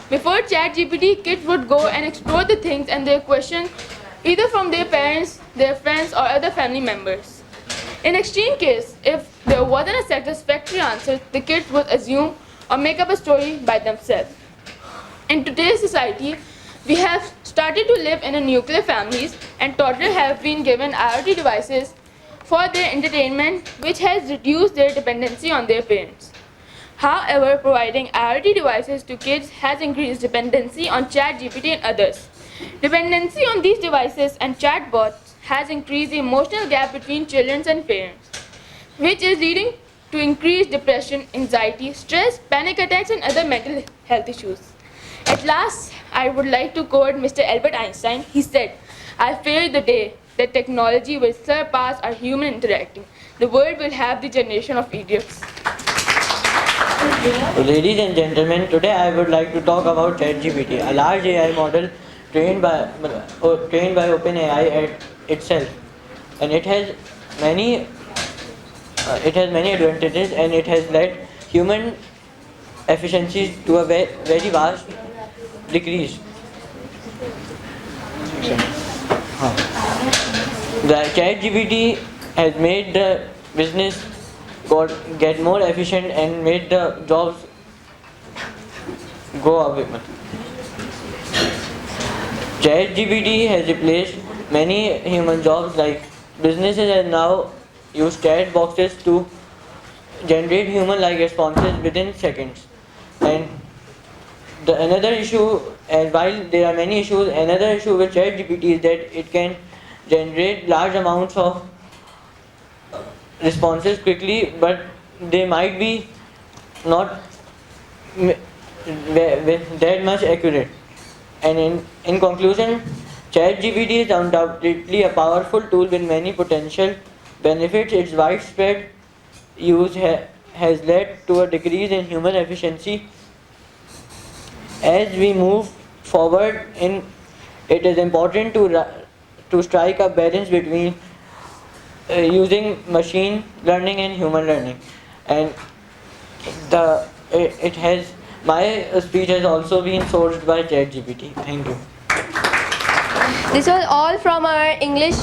Before ChatGPT, kids would go and explore the things and their questions either from their parents, their friends, or other family members. In extreme case, if there wasn't a satisfactory answer, the kids would assume or make up a story by themselves. In today's society, we have started to live in a nuclear families, and toddlers have been given IoT devices for their entertainment, which has reduced their dependency on their parents. However, providing IoT devices to kids has increased dependency on ChatGPT and others. Dependency on these devices and chatbots has increased the emotional gap between children and parents, which is leading to increased depression, anxiety, stress, panic attacks, and other mental health issues. At last, I would like to quote Mr. Albert Einstein. He said, "I fear the day that technology will surpass our human interacting. The world will have the generation of idiots." Ladies and gentlemen, today I would like to talk about ChatGPT, a large AI model trained by OpenAI itself, and it has many advantages, and it has led human efficiencies to a very vast decrease. The ChatGPT has made the business get more efficient and made the jobs go away. ChatGPT has replaced many human jobs, like businesses have now use chat boxes to generate human-like responses within seconds. And another issue, and while there are many issues, another issue with ChatGPT is that it can generate large amounts of responses quickly, but they might be not that much accurate. And in conclusion, ChatGPT is undoubtedly a powerful tool with many potential benefits. Its widespread use has led to a decrease in human efficiency. As we move forward, it is important to strike a balance between using machine learning and human learning. And my speech has also been sourced by ChatGPT. Thank you. This was all from our English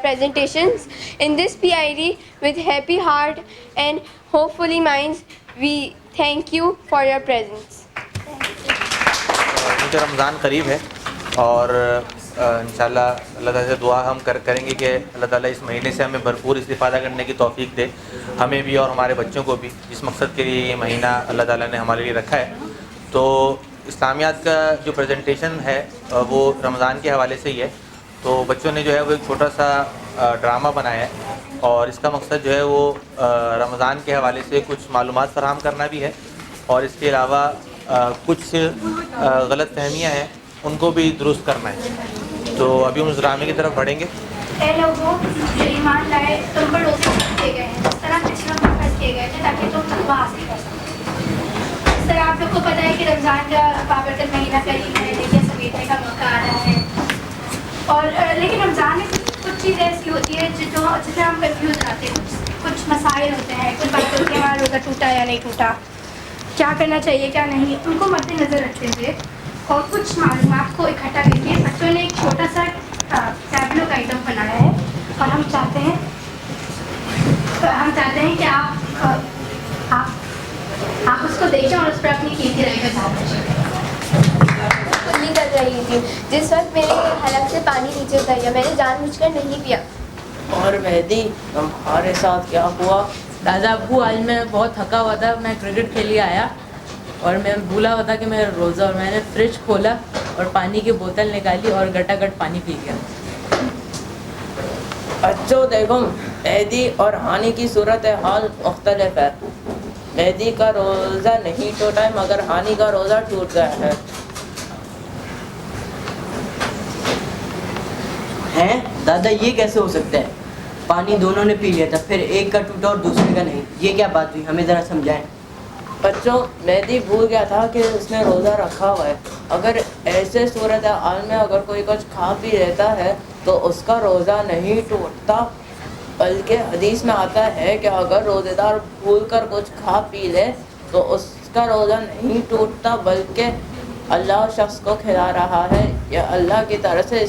presentations. In this PID, with happy heart and hopefully minds, we thank you for your presence. क्योंकि रमज़ान करीब है और इंशाल्लाह अल्लाह ताला से दुआ हम करेंगे कि अल्लाह ताला इस महीने से हमें भरपूर इस्तिफ़ादा करने की तौफ़ीक दे, हमें भी और हमारे बच्चों को भी, जिस मकसद के लिए ये महीना अल्लाह ताला ने हमारे लिए रखा है। तो इस्लामियात का जो प्रेजेंटेशन है वो रमज़ान के हवाले से ही है। तो बच्चों ने जो है वो एक छोटा सा ड्रामा बनाया है और इसका मकसद जो है वो रमज़ान के हवाले से कुछ मालूमात फराहम करना भी है और इसके अलावा कुछ गलत फहमियाँ हैं उनको भी दुरुस्त करना है। तो अभी हम उस ड्रामे की तरफ बढ़ेंगे। ए लोगों जो ईमान लाए तुम पर रोज़े किए गए हैं, इस तरह पिछड़ों पर खर्च किए गए थे ताकि तुम तकवा हासिल कर सको। इस तरह आप लोग को पता है कि रमज़ान का बाबरकत महीना करीब है, देखिए समेटने का मौका आ रहा है। और लेकिन रमज़ान में कुछ चीज़ ऐसी होती है जिससे हम कंफ्यूज रहते हैं, कुछ मसाइल होते हैं, कुछ बातें होती हैं हमारा रोज़ा टूटा या नहीं टूटा, क्या करना चाहिए क्या नहीं, उनको मद्देनज़र रखते हुए और कुछ मालूमात को इकट्ठा करके बच्चों ने एक छोटा सा टैबलो का आइटम बनाया है और हम चाहते हैं कि आप उसको देखें और उस पर अपनी कीमती राय का ध्यान कुल्ली कर रही थी जिस वक्त मेरे हलक से पानी नीचे उतर गया, मैंने जानबूझकर नहीं पिया। और मेहदी हमारे साथ क्या हुआ? दादा अब्बू, आज मैं बहुत थका हुआ था, मैं क्रिकेट खेल के आया और मैं भूला हुआ था कि मेरा रोज़ा, और मैंने फ्रिज खोला और पानी की बोतल निकाली और गटागट पानी पी गया। बच्चों देखो, मेहदी और हानि की सूरत हाल मुख्तलिफ है। मेहदी का रोज़ा नहीं टूटा है मगर हानि का रोज़ा टूट गया है। हैं दादा, ये कैसे हो सकता है? पानी दोनों ने पी लिया था, फिर एक का टूटा और दूसरे का नहीं, ये क्या बात हुई? हमें ज़रा समझाएं। बच्चों, मेहदी भूल गया था कि उसने रोज़ा रखा हुआ है। अगर ऐसे सूरत हाल में अगर कोई कुछ खा पी लेता है तो उसका रोज़ा नहीं टूटता, बल्कि हदीस में आता है कि अगर रोज़ेदार भूल कर कुछ खा पी ले तो उसका रोज़ा नहीं टूटता, बल्कि अल्लाह शख्स को खिला रहा है या अल्लाह की तरफ से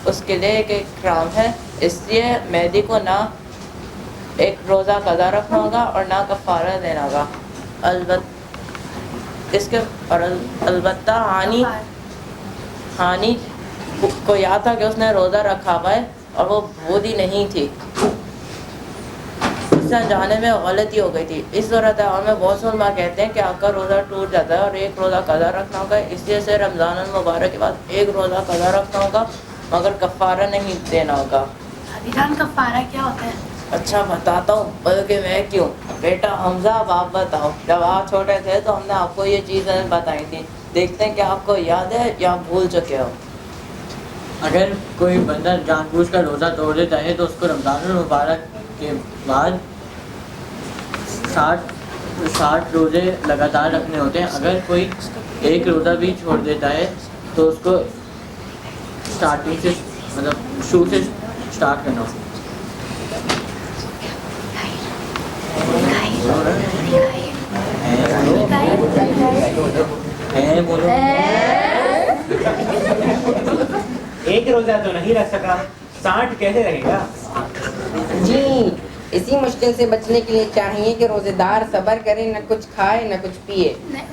उसके लिए एक इकराम है। इसलिए मेहदी को ना एक रोज़ा कज़ा रखना होगा और ना कफ़ारा देना होगा। अलबत्ता हानि को याद था कि उसने रोज़ा रखा हुआ है और वो भूल ही नहीं थी, उससे जाने में गलती हो गई थी। इस सूरत हाल में बहुत से उलमा कहते हैं कि आपका रोज़ा टूट जाता है और एक रोज़ा कज़ा रखना होगा, इसलिए से रमज़ान मुबारक के बाद एक रोज़ा कज़ा रखना होगा मगर कफ़ारा नहीं देना होगा। अभिधान कफ़ारा क्या होता है? अच्छा बताता हूँ, बल्कि मैं क्यों बेटा हमजा, अब आप बताओ। जब आप छोटे थे तो हमने आपको ये चीज़ें बताई थी, देखते हैं कि आपको याद है या भूल चुके हो। अगर कोई बंदा जानबूझ कर रोज़ा तोड़ देता है तो उसको रमज़ान मुबारक के बाद 60 रोज़े लगातार रखने होते हैं। अगर कोई एक रोज़ा भी छोड़ देता है तो उसको स्टार्टिंग से, मतलब शुरू से स्टार्ट करना होगा। एक रोजा तो नहीं रख सका, 60 कैसे रहेगा? जी, इसी मुश्किल से बचने के लिए चाहिए कि रोजेदार सब्र करे, न कुछ खाए न कुछ पिए।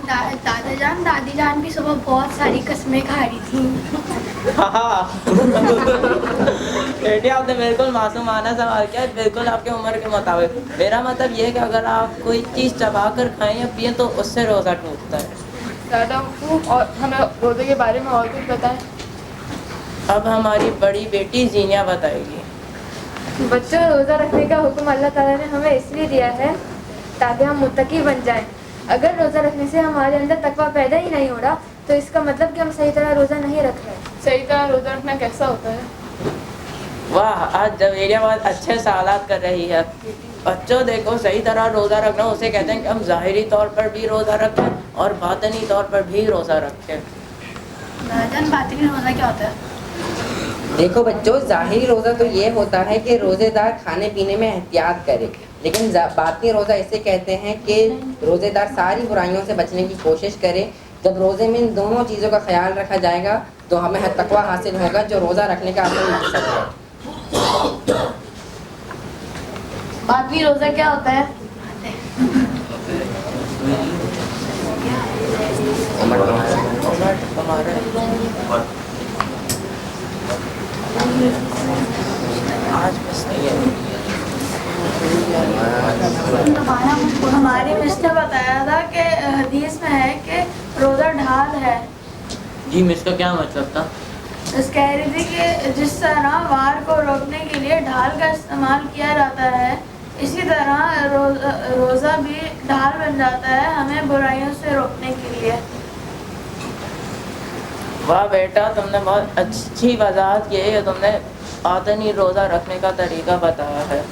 दादा जान दादी जान भी सुबह बहुत सारी कस्में खा रही थी। बेटी, आपने बिल्कुल मासूमाना सवाल किया, बिल्कुल आपके उम्र के मुताबिक। मेरा मतलब ये है कि अगर आप कोई चीज़ चबा कर खाएं या पिए तो उससे रोज़ा टूटता है। दादा और हमें रोज़े के बारे में और कुछ बताएं। अब हमारी बड़ी बेटी जीनिया बताएगी। बच्चों, रोज़ा रखने का हुक्म अल्लाह ताला ने हमें इसलिए दिया है ताकि हम मुत्तकी बन जाएं। अगर रोज़ा रखने से हमारे अंदर तकवा पैदा ही नहीं हो रहा तो इसका मतलब कि हम सही तरह रोज़ा नहीं रख रहे। सही तरह रोज़ा रखना कैसा होता है? वाह, आज जवेरिया बहुत अच्छे सवालात कर रही है। बच्चों देखो, सही तरह रोज़ा रखना उसे कहते हैं कि हम ज़ाहिरी तौर पर भी रोज़ा रखें और बातनी तौर पर भी रोज़ा रखें। बातनी रोज़ा क्या होता है? देखो बच्चों, ज़ाहिरी रोज़ा तो ये होता है कि रोज़ेदार खाने पीने में एहतियात करे, लेकिन बातनी रोज़ा इसे कहते हैं कि रोज़ेदार सारी बुराइयों से बचने की कोशिश करे। जब रोज़े में इन दोनों चीज़ों का ख्याल रखा जाएगा तो हमें तकवा हासिल होगा, जो रोज़ा रखने का असल मकसद है। बातनी रोज़ा क्या होता है? हमारी मिस ने बताया था कि हदीस में है कि रोज़ा ढाल है। जी मिस का क्या मतलब था? मिस कह रही थी कि जिस तरह वार को रोकने के लिए ढाल का इस्तेमाल किया जाता है, इसी तरह रोज़ा भी ढाल बन जाता है हमें बुराइयों से रोकने के लिए। वाह बेटा, तुमने बहुत अच्छी वजाहत की है। तुमने बातनी रोज़ा रखने का तरीका बताया है।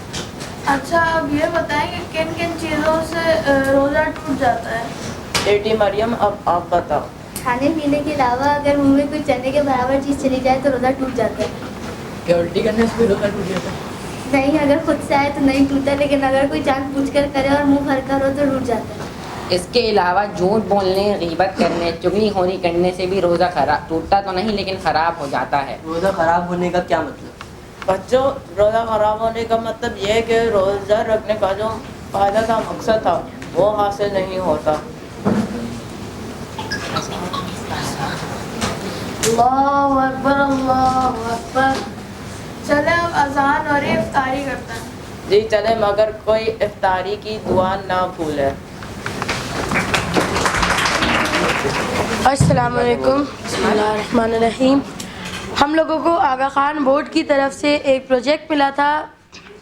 अच्छा, अब ये बताएं कि किन किन चीज़ों से रोज़ा टूट जाता है? बेटी मरियम, अब आप बताओ। खाने पीने के अलावा अगर मुंह में कुछ चने के बराबर चीज़ चली जाए तो रोज़ा टूट जाता है। क्या उल्टी करने से भी रोज़ा टूट जाता है? नहीं, अगर खुद से आए तो नहीं टूटता, लेकिन अगर कोई जानबूझ कर करे और मुंह भर कर हो तो टूट जाता है। इसके अलावा झूठ बोलने, गीबत करने, चुगलीखोरी करने से भी रोज़ा खराब टूटता तो नहीं लेकिन ख़राब हो जाता है। रोज़ा ख़राब होने का क्या मतलब? बच्चों, रोज़ा ख़राब होने का मतलब ये है कि रोज़ा रखने का जो फ़ायदा था, मकसद था, वो हासिल नहीं होता। अल्लाहु अकबर, अल्लाहु अकबर। चले अब अजान और इफ्तारी करते हैं। जी चले, मगर कोई इफ्तारी की दुआ ना भूले। अस्सलाम वालेकुम, बिस्मिल्लाहिर्रहमानिर्रहीम। हम लोगों को आगा खान बोर्ड की तरफ से एक प्रोजेक्ट मिला था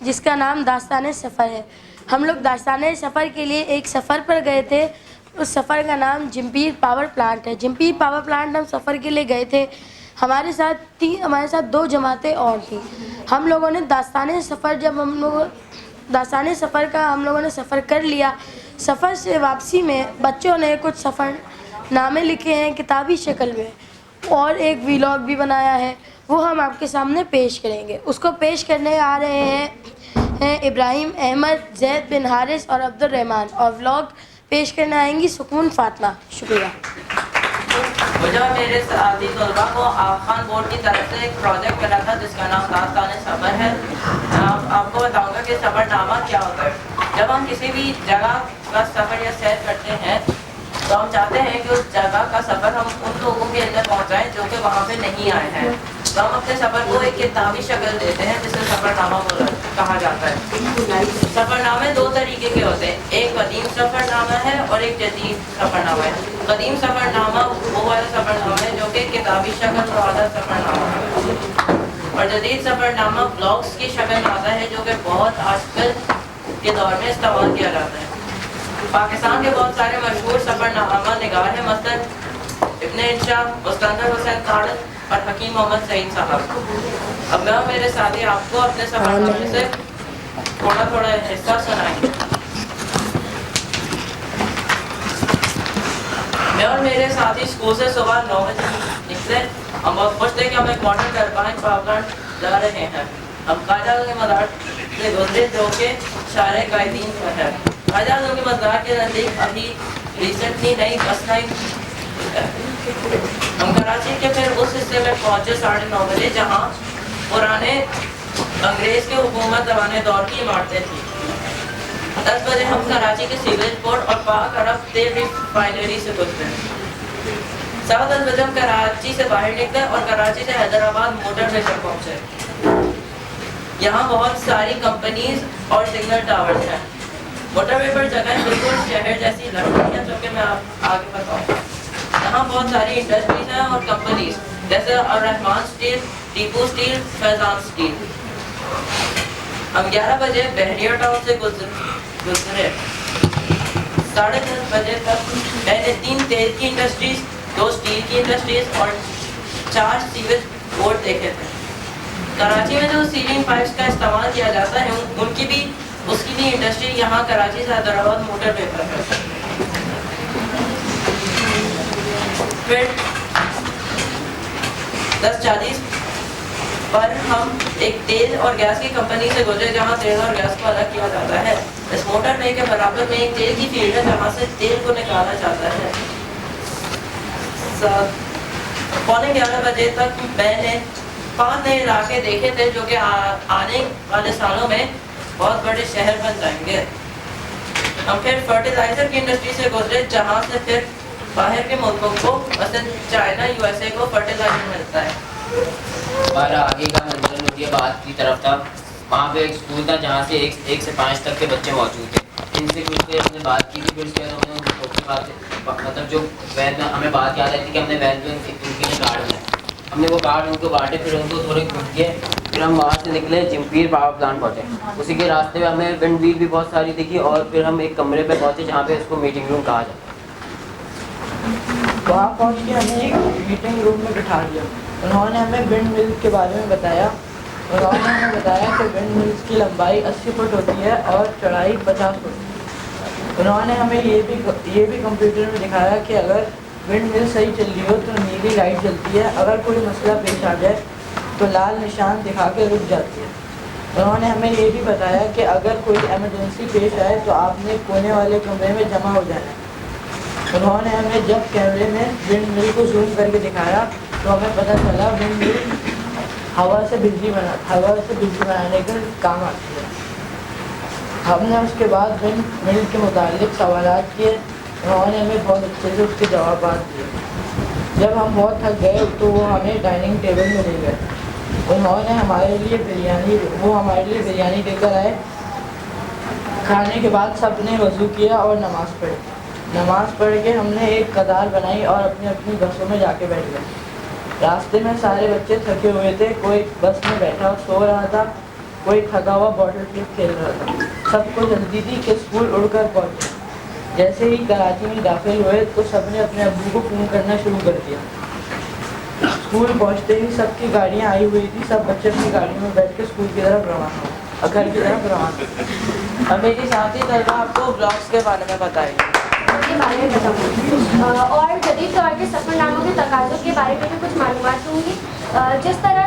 जिसका नाम दास्तान सफ़र है। हम लोग दास्तान सफ़र के लिए एक सफ़र पर गए थे। उस सफ़र का नाम जिम्पीर पावर प्लांट है। जिम्पीर पावर प्लांट हम सफ़र के लिए गए थे। हमारे साथ 2 जमातें और थी। हम लोगों ने दास्तान सफ़र हम लोगों ने सफ़र कर लिया। सफ़र से वापसी में बच्चों ने कुछ सफ़रनामे लिखे हैं किताबी शक्ल में, और एक व्लॉग भी बनाया है, वो हम आपके सामने पेश करेंगे। उसको पेश करने आ रहे हैं इब्राहिम अहमद, जैद बिन हारिस और अब्दुल रहमान, और व्लॉग पेश करने आएंगी सुकून फातिमा। शुक्रिया। मुझे मेरे साथी तलबा को आगा खान बोर्ड की तरफ से एक प्रोजेक्ट मिला था जिसका नाम दास्तान सफ़र है। आपको बताऊंगा कि सफ़रनामा क्या होता है। जब हम किसी भी जगह का सफ़र या सैर करते हैं तो हम चाहते हैं कि उस जगह का सफ़र हम उन लोगों के अंदर पहुंचाएं जो कि वहाँ पे नहीं आए हैं। तो हम अपने सफ़र को एक किताबी शक्ल देते हैं जिसे सफ़रनामा कहा जाता है। सफ़रनामे 2 तरीके के होते हैं, एक कदीम सफ़रनामा है और एक जदीद सफ़रनामा है। कदीम सफ़रनामा वो वाला सफ़रनामा है जो कि किताबी शक्ल वाला सफ़रनामा है, और जदीद सफ़रनामा ब्लॉग्स की शक्ल में आता है जो कि बहुत आजकल के दौर में इस्तेमाल किया जाता है। पाकिस्तान के बहुत सारे मशहूर सफ़रनामा निगार हैं, मसलन इब्न इंशा, मुस्तंदर हुसैन खालिद और हकीम मोहम्मद सईद साहब। अब मैं और मेरे साथी आपको अपने सफ़रनामे से थोड़ा हिस्सा सुनाएंगे। मैं और मेरे साथी स्कूल से सुबह 9 बजे निकले। हम बहुत खुश थे कि हम एक मॉडल टरबाइन पावर प्लांट जा रहे हैं। हम कायदा के मज़ार से गुजरे जो कि शारे कायदीन पर है। कायदा के मज़ार के नज़दीक अभी रिसेंटली नई बस लाइन है। हम कराची के फिर उस हिस्से में पहुँचे 9:30 बजे जहाँ पुराने अंग्रेज़ के हुकूमत दवाने दौर की इमारतें थी। 10 बजे हम कराची के सीवेज बोर्ड और पाक अरब तेल रिफाइनरी से गुजरे। 10:15 बजे हम कराची से बाहर निकले और कराची से हैदराबाद मोटरवे पर पहुँचे। यहाँ बहुत सारी कंपनीज और सिग्नल टावर्स हैं। मोटरवे पर जगह बिल्कुल शहर जैसी लगती है, जो कि मैं आगे बताऊँगा। यहाँ बहुत सारी इंडस्ट्रीज हैं और कंपनीज जैसे Rahman steel, Tipu steel, Faizan steel. हम 11 बजे बहरिया टाउन से गुजरे। 10:30 बजे तक मैंने 3 तेल की इंडस्ट्रीज, 2 स्टील की इंडस्ट्रीज और 4 सीवेज बोर्ड देखे थे। कराची में जो सीलिंग पाइप्स का इस्तेमाल किया जाता है उनकी भी उसकी भी इंडस्ट्री यहाँ कराची से हैदराबाद मोटरवे पर है। फिर 1040 पर हम एक तेल और गैस की कंपनी से गुजरे जहाँ तेल और गैस को अलग किया जाता है। इस मोटरवे के बराबर में एक तेल की फील्ड है जहाँ से तेल को निकाला जाता है। 11:15 बजे तक मैंने 5 नए इलाके देखे थे जो कि आने वाले सालों में बहुत बड़े शहर बन जाएंगे। हम फिर फर्टिलाइजर की इंडस्ट्री से गुजरे जहाँ से फिर बाहर के मुल्कों को मसलन चाइना USA को फर्टिलाइजर मिलता है। हमारा आगे का मंजिल नूरियाबाद की तरफ था। वहाँ पे एक स्कूल था जहाँ से 1 से 5 तक के बच्चे मौजूद थे। इनसे कुछ देर हमने बात की थी, फिर उसके बाद हमने उनकी बात मतलब जो वैन हमें बात याद आई थी कि हमने वैन पे उनके लिए कार्ड बनाए। हमने वो कार्ड उनको बांटे, फिर उनको थोड़े घूम किए, फिर हम वहाँ से निकले जिम्पीर पावर प्लांट पहुँचे। उसी के रास्ते में हमें विंड व्हील भी बहुत सारी दिखी और फिर हम एक कमरे पे पहुँचे जहाँ पे उसको मीटिंग रूम कहा जाता है। वहाँ पहुँच के हमें एक मीटिंग रूम में बिठा दिया। उन्होंने हमें विंड मिल्स के बारे में बताया। उन्होंने हमें बताया कि विंड मिल्स की लंबाई 80 फुट होती है और चौड़ाई 50 फुट। उन्होंने हमें ये भी कंप्यूटर में दिखाया कि अगर विंड मिल सही चल रही हो तो नीली लाइट जलती है, अगर कोई मसला पेश आ जाए तो लाल निशान दिखा के रुक जाती है। उन्होंने हमें ये भी बताया कि अगर कोई इमरजेंसी पेश आए तो आपने कोने वाले कमरे में जमा हो जाना है। उन्होंने हमें जब कैमरे में विंड मिल को जूम करके दिखाया तो हमें पता चला विंड मिल हवा से बिजली बनाने के काम आती है। हमने उसके बाद विंड मिल के मुतालिक सवाल किए। उन्होंने हमें बहुत अच्छे से उसके जवाब दिए। जब हम बहुत थक गए तो वो हमें डाइनिंग टेबल में ले गए। उन्होंने हमारे लिए बिरयानी लेकर आए। खाने के बाद सब ने वज़ू किया और नमाज़ पढ़ी। नमाज़ पढ़ के हमने एक कतार बनाई और अपनी अपनी बसों में जाके बैठ गए। रास्ते में सारे बच्चे थके हुए थे, कोई बस में बैठा सो रहा था, कोई थका हुआ बॉटल फ्लिप खेल रहा था। सबको जल्दी थी कि स्कूल उड़कर पहुँचे। जैसे ही कराची में दाखिल हुए तो सबने अपने अब्बू को फ़ोन करना शुरू कर दिया। स्कूल पहुंचते ही सबकी गाड़ियां आई हुई थी। सब बच्चे अपनी गाड़ियों में बैठ के स्कूल की तरफ रवाना और घर की तरफ रवाना। अब मेरी साथी तलबा आपको ब्लॉग्स के बारे में बताएगी। के बारे में बताऊँगी और जदीद दौर के सफ़रनामों के तकाज़ों के बारे में भी कुछ मालूमात दूँगी। जिस तरह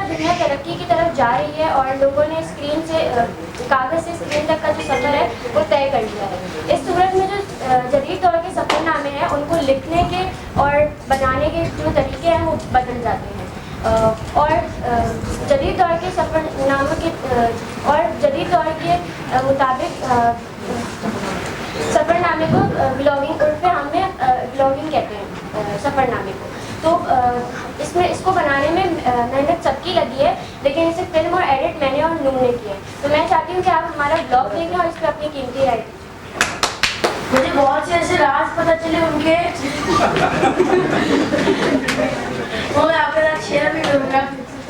दुनिया तरक्की की तरफ जा रही है और लोगों ने स्क्रीन से कागज़ से स्क्रीन तक का जो सफ़र है वो तय कर लिया है। इस सूरत में जो जदीद दौर के सफ़रनामे हैं उनको लिखने के और बनाने के जो तरीके हैं वो बदल जाते हैं और जदीद दौर के सफ़रनामों के और जदीद दौर के मुताबिक सफ़रनामे को ब्लॉगिंग उर्फ पे हमें ब्लॉगिंग कहते हैं सफ़रनामे को। तो इसको बनाने में मेहनत सबकी लगी है, लेकिन इसे फिल्म और एडिट मैंने और नूम ने की है। तो मैं चाहती हूँ कि आप हमारा ब्लॉग देखें और इस पर अपनी कीमती राय दीजिए। मुझे बहुत से ऐसे राज पता चले उनके वो मैं आपके साथ शेयर भी करूँगा।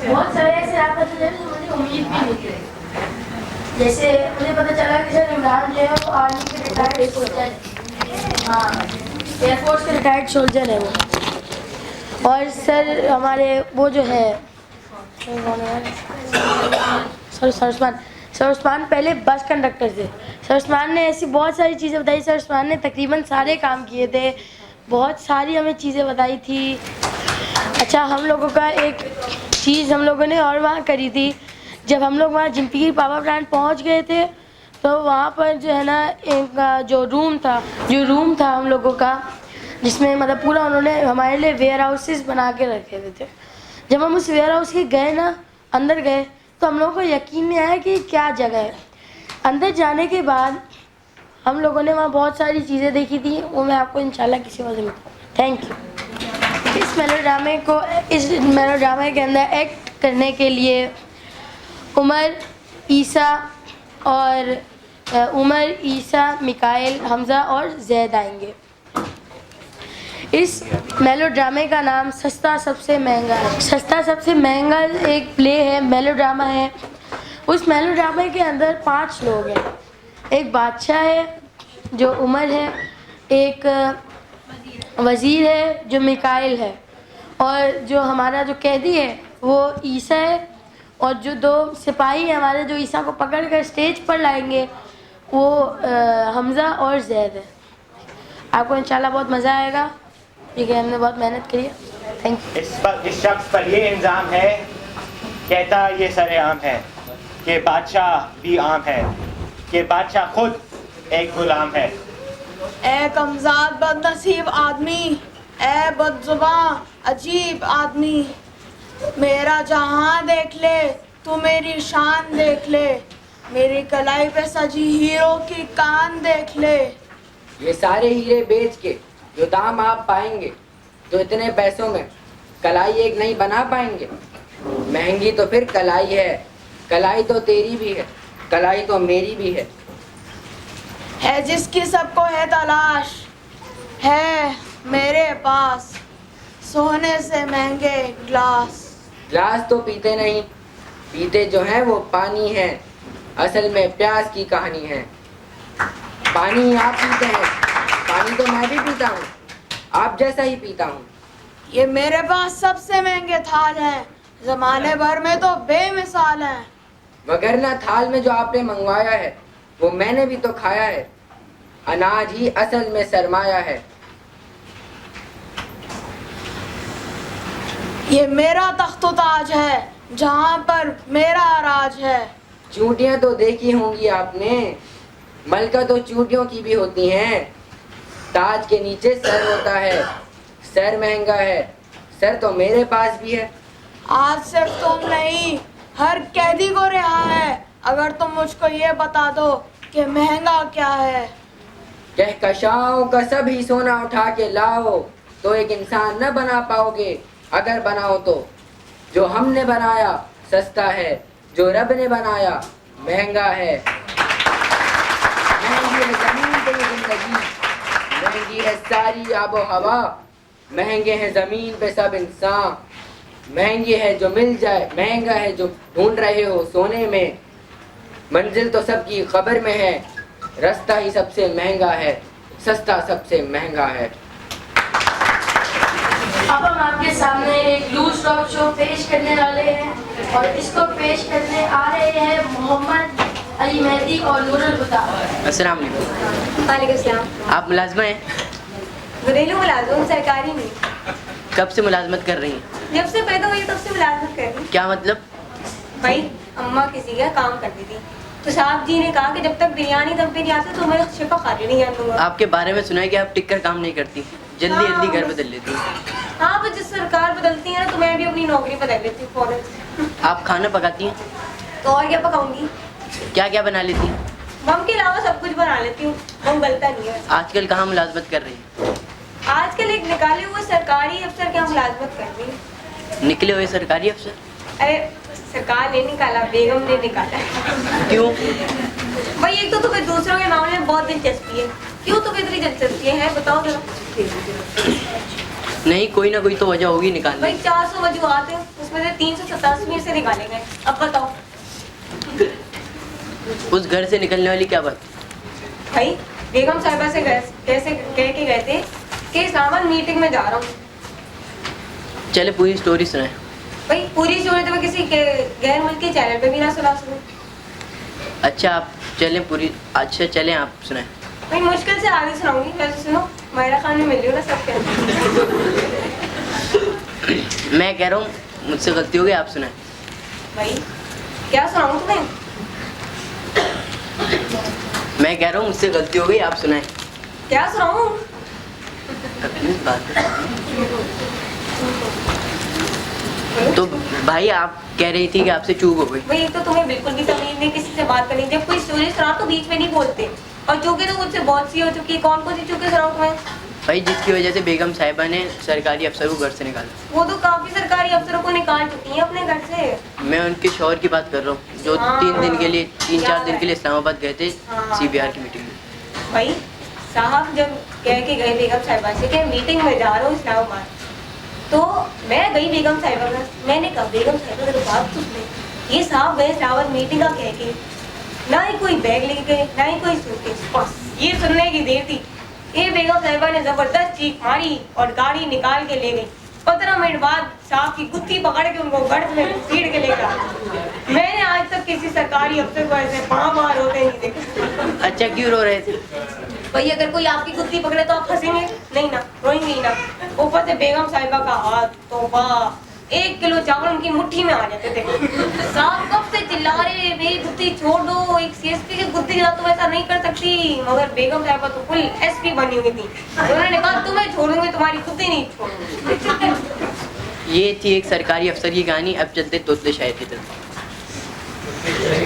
बहुत सारे ऐसे राज पता चले जो मुझे उम्मीद भी नहीं थी। जैसे मुझे पता चला कि सर इमरान जो है वो आर्मी के रिटायर्ड सोल्जर है। हाँ, एयरफोर्स के रिटायर्ड सोल्जर है वो। और सर हमारे वो जो है सर उस्मान पहले बस कंडक्टर थे। सर उस्मान ने ऐसी बहुत सारी चीज़ें बताई। सर उस्मान ने तकरीबन सारे काम किए थे, बहुत सारी हमें चीज़ें बताई थी। अच्छा, हम लोगों का एक चीज़ हम लोगों ने और वहाँ करी थी। जब हम लोग वहाँ जिम्पीर पावर प्लांट पहुँच गए थे तो वहाँ पर जो है ना एक जो रूम था हम लोगों का, जिसमें मतलब पूरा उन्होंने हमारे लिए वेयर हाउसेस बना के रखे हुए थे। जब हम उस वेयर हाउस के गए ना, अंदर गए, तो हम लोगों को यकीन नहीं आया कि क्या जगह है। अंदर जाने के बाद हम लोगों ने वहाँ बहुत सारी चीज़ें देखी थी, वो मैं आपको इंशाल्लाह किसी वक्त बताऊँ। Thank you. इस मेलोड्रामे के अंदर एक्ट करने के लिए उमर, ईसा, मिकाइल, हमज़ा और जैद आएंगे। इस मेलोड्रामे का नाम सस्ता सबसे महंगा है। सस्ता सबसे महंगा एक प्ले है, मेलोड्रामा है। उस मेलोड्रामे के अंदर 5 लोग हैं। एक बादशाह है जो उमर है, एक वज़ीर है जो मिकाइल है, और जो हमारा जो कैदी है वो ईसा है, और जो 2 सिपाही हैं हमारे जो ईसा को पकड़ कर स्टेज पर लाएंगे वो हमज़ा और ज़ैद है। आपको इंशाल्लाह बहुत मज़ा आएगा, ठीक है, हमने बहुत मेहनत करी है। Thank you. इस शख्स पर ये इल्ज़ाम है, कहता ये सरेआम है कि बादशाह भी आम है, कि बादशाह खुद एक गुलाम है। ए कमज़ाद बदनसीब आदमी, ए बदजुबान अजीब आदमी, मेरा जहां देख ले तू मेरी शान देख ले, मेरी कलाई पे सजी हीरो की कान देख ले। ये सारे हीरे बेच के जो दाम आप पाएंगे तो इतने पैसों में कलाई एक नहीं बना पाएंगे। महंगी तो फिर कलाई है, कलाई तो तेरी भी है, कलाई तो मेरी भी है जिसकी सबको है तलाश, है मेरे पास सोने से महंगे ग्लास। ग्लास तो पीते नहीं, पीते जो है वो पानी है, असल में प्यास की कहानी है। पानी आप पीते हैं, पानी तो मैं भी पीता हूँ, आप जैसा ही पीता हूँ। ये मेरे पास सबसे महंगे थाल हैं, जमाने भर में तो बेमिसाल हैं। मगर ना थाल में जो आपने मंगवाया है वो मैंने भी तो खाया है, अनाज ही असल में सरमाया है। ये मेरा तख्तो ताज है, जहाँ पर मेरा राज है। चूटियाँ तो देखी होंगी आपने, मलका तो चूटियों की भी होती हैं। ताज के नीचे सर होता है, सर महंगा है, सर तो मेरे पास भी है। आज सिर्फ तुम नहीं, हर कैदी को रिहा है, अगर तुम मुझको ये बता दो कि महंगा क्या है। कहकशाओं का सब ही सोना उठा के लाओ तो एक इंसान न बना पाओगे, अगर बनाओ तो। जो हमने बनाया सस्ता है, जो रब ने बनाया महंगा है। महंगी है जमीन पे जिंदगी, महंगी है सारी आबो हवा, महंगे हैं जमीन पे सब इंसान। महंगी है जो मिल जाए, महंगा है जो ढूंढ रहे हो सोने में। मंजिल तो सबकी खबर में है, रास्ता ही सबसे महंगा है, सस्ता सबसे महंगा है। अब हम आपके सामने एक लूज टॉक शो पेश करने वाले हैं, और इसको पेश करने आ रहे हैं मोहम्मद अली मेहदी और नूरुल हुदा। अस्सलाम वालेकुम। अस्सलाम। आप मुलाजमा हैं? घरेलू मुलाजिम, सरकारी नहीं। कब से मुलाजमत कर रही हैं? जब से पैदा हुई तब से मुलाजमत कर रही। क्या मतलब? भाई अम्मा किसी का काम करती थी, तो साहब जी ने कहा कि जब तक बिरयानी दम पे नहीं आती तो मैं शिफा खाली नहीं आऊंगा। आपके बारे में सुना है कि आप टिक कर काम नहीं करती, जल्दी जल्दी घर बदल लेती हैं। हाँ, तो जिस सरकार बदलती है ना, तो मैं भी अपनी नौकरी बदल लेती हूँ फौरन। आप खाना पकाती हैं? तो और क्या पकाऊंगी? क्या क्या बना लेती हैं? बम के अलावा सब कुछ बना लेती हूँ, बम गलता नहीं है। आजकल कहाँ मुलाजमत कर रही हैं? आजकल एक निकाले हुए सरकारी अफसर क्या मुलाजमत कर रही है। निकले हुए सरकारी अफसर? अरे सरकार ने निकाला, बेगम ने निकाला। क्यों? भाई एक तो तुम्हें दूसरों के मामले में बहुत दिलचस्पी है। क्यों तुम्हें इतनी दिलचस्पी है बताओ जरा। नहीं, कोई ना कोई तो वजह होगी निकालने। भाई 400 वजूहात हैं, उसमें से 387 से निकाले गए। अब बताओ उस घर से निकलने वाली क्या बात? भाई बेगम साहिबा से कैसे कह के गए थे कि इस्लामाबाद मीटिंग में जा रहा हूँ। चले पूरी स्टोरी सुनाए। भाई पूरी स्टोरी तो मैं किसी गैर मुल्की चैनल पे भी ना सुना सकूं। अच्छा आप चलें पूरी, अच्छा चलें आप सुनाए। भाई मुश्किल से आगे सुनाऊंगी, वैसे सुनो मायरा खान में मिल रही हो ना सब कहते। मैं कह रहा हूँ मुझसे गलती हो गई, आप सुनाए। भाई क्या सुनाऊं तुम्हें? मैं कह रहा हूँ मुझसे गलती हो गई, आप सुनाए। क्या सुनाऊं? तो भाई आप कह रही थी कि आपसे चूक हो गई। भाई तो तुम्हें बिल्कुल भी तमीज नहीं किसी से बात करनी। जब कोई स्टोरी सुना तो बीच में नहीं बोलते, और चूके तो मुझसे बहुत सी हो चुकी है। कौन सी चूके सुनाऊं तुम्हें? भाई जिसकी वजह से बेगम साहिबा ने सरकारी अफसर को घर से निकाला। वो तो काफी सरकारी अफसरों को निकाल चुकी हैं अपने घर से। मैं उनके शौहर की बात कर रहा हूँ जो 3 दिन के लिए 3-4 दिन के लिए इस्लामाबाद गए थे CBR की मीटिंग में। भाई साहब जब कह के गए बेगम साहिबा से कि मीटिंग में जा रहा हूँ इस्लामाबाद, तो मैं गई बेगम साहिबा का। मैंने कहा बेगम साहिबा तो बात सुन ले, ये साहब गए इस्लामाबाद मीटिंग का कह के, ना ही कोई बैग लेके गए ना ही कोई सूटकेस। बस ये सुनने की देर थी फिर बेगम साहिबा ने जबरदस्त चीख मारी और गाड़ी निकाल के ले गई। 15 मिनट बाद साहब की गुत्थी पकड़ के उनको गर्द में घसीट के लेकर। मैंने आज तक किसी सरकारी अफसर को ऐसे बार होते नहीं देखे। अच्छा, क्यों रो रहे थे? भाई अगर कोई आपकी गुत्थी पकड़े तो आप हंसेंगे नहीं ना, रोएंगे ही ना। ऊपर से बेगम साहिबा का हाथ, तौबा, 1 किलो चावल उनकी मुट्ठी में आ जाते थे। साहब कब से चिल्ला रहे मेरी गुत्थी छोड़ दो, एक सीएसपी की गुत्थी के साथ तो ऐसा नहीं कर सकती, मगर बेगम साहिबा तो फुल एसपी बनी हुई थी। उन्होंने कहा तुम्हें छोड़ूंगी, तुम्हारी गुत्थी नहीं छोड़ूंगी। ये थी एक सरकारी अफसर की कहानी। अब चलते तोतले शायर की तरफ।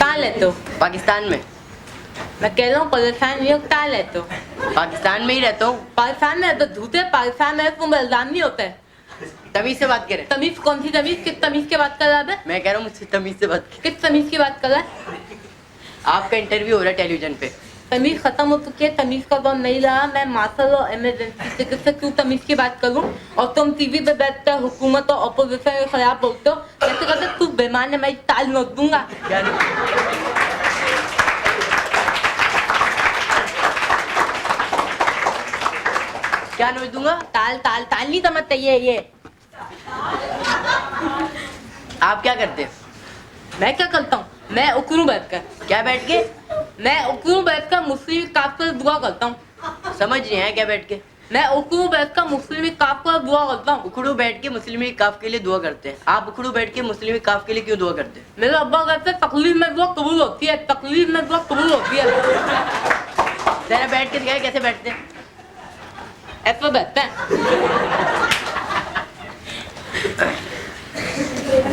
कहाँ लेते हो? पाकिस्तान में। मैं कह रहा हूँ परेशान नहीं हो, कहाँ लेते हो? पाकिस्तान में ही रहता हूँ। पाकिस्तान में तो धूते, पाकिस्तान में तुम इल्जाम नहीं होता है। तमीज से बात करें। तमीज कौन सी तमीज? किस तमीज की बात कर रहा है? मैं कह रहा हूँ मुझसे तमीज से बात किस तमीज की बात कर रहा है? आपका इंटरव्यू हो रहा है टेलीविजन पे। तमीज खत्म हो चुकी है, तमीज का दौर नहीं रहा। मैं मार्शल और इमरजेंसी चिकित्सक क्यों तमीज की बात करूं? और तुम टीवी पे बैठकर हुकूमत और अपोजिशन के खिलाफ बोलते हो। कैसे करते तू बेमान है, मैं ताल नोट दूंगा। क्या नोच दूंगा? ताल ताल ताल नहीं समझते ये। आप क्या करते हैं? मैं क्या करता हूँ? मैं उकरू बैठ कर। क्या बैठ के? मैं उकरू बैठ कर मुस्लिम काफ कर दुआ करता हूँ। समझ नहीं आया क्या बैठ के? मैं उकरू बैठ कर मुस्लिम काफ कर दुआ करता हूँ। उखड़ू बैठ के मुस्लिम काफ के लिए दुआ करते हैं। आप उखड़ू बैठ के मुस्लिम काफ के लिए क्यों दुआ करते हैं? मेरे अब्बा कहते हैं तकलीफ में दुआ कबूल होती है, तकलीफ में दुआ कबूल होती है। जरा बैठ के दिखाए कैसे बैठते हैं। ऐसा बैठते हैं।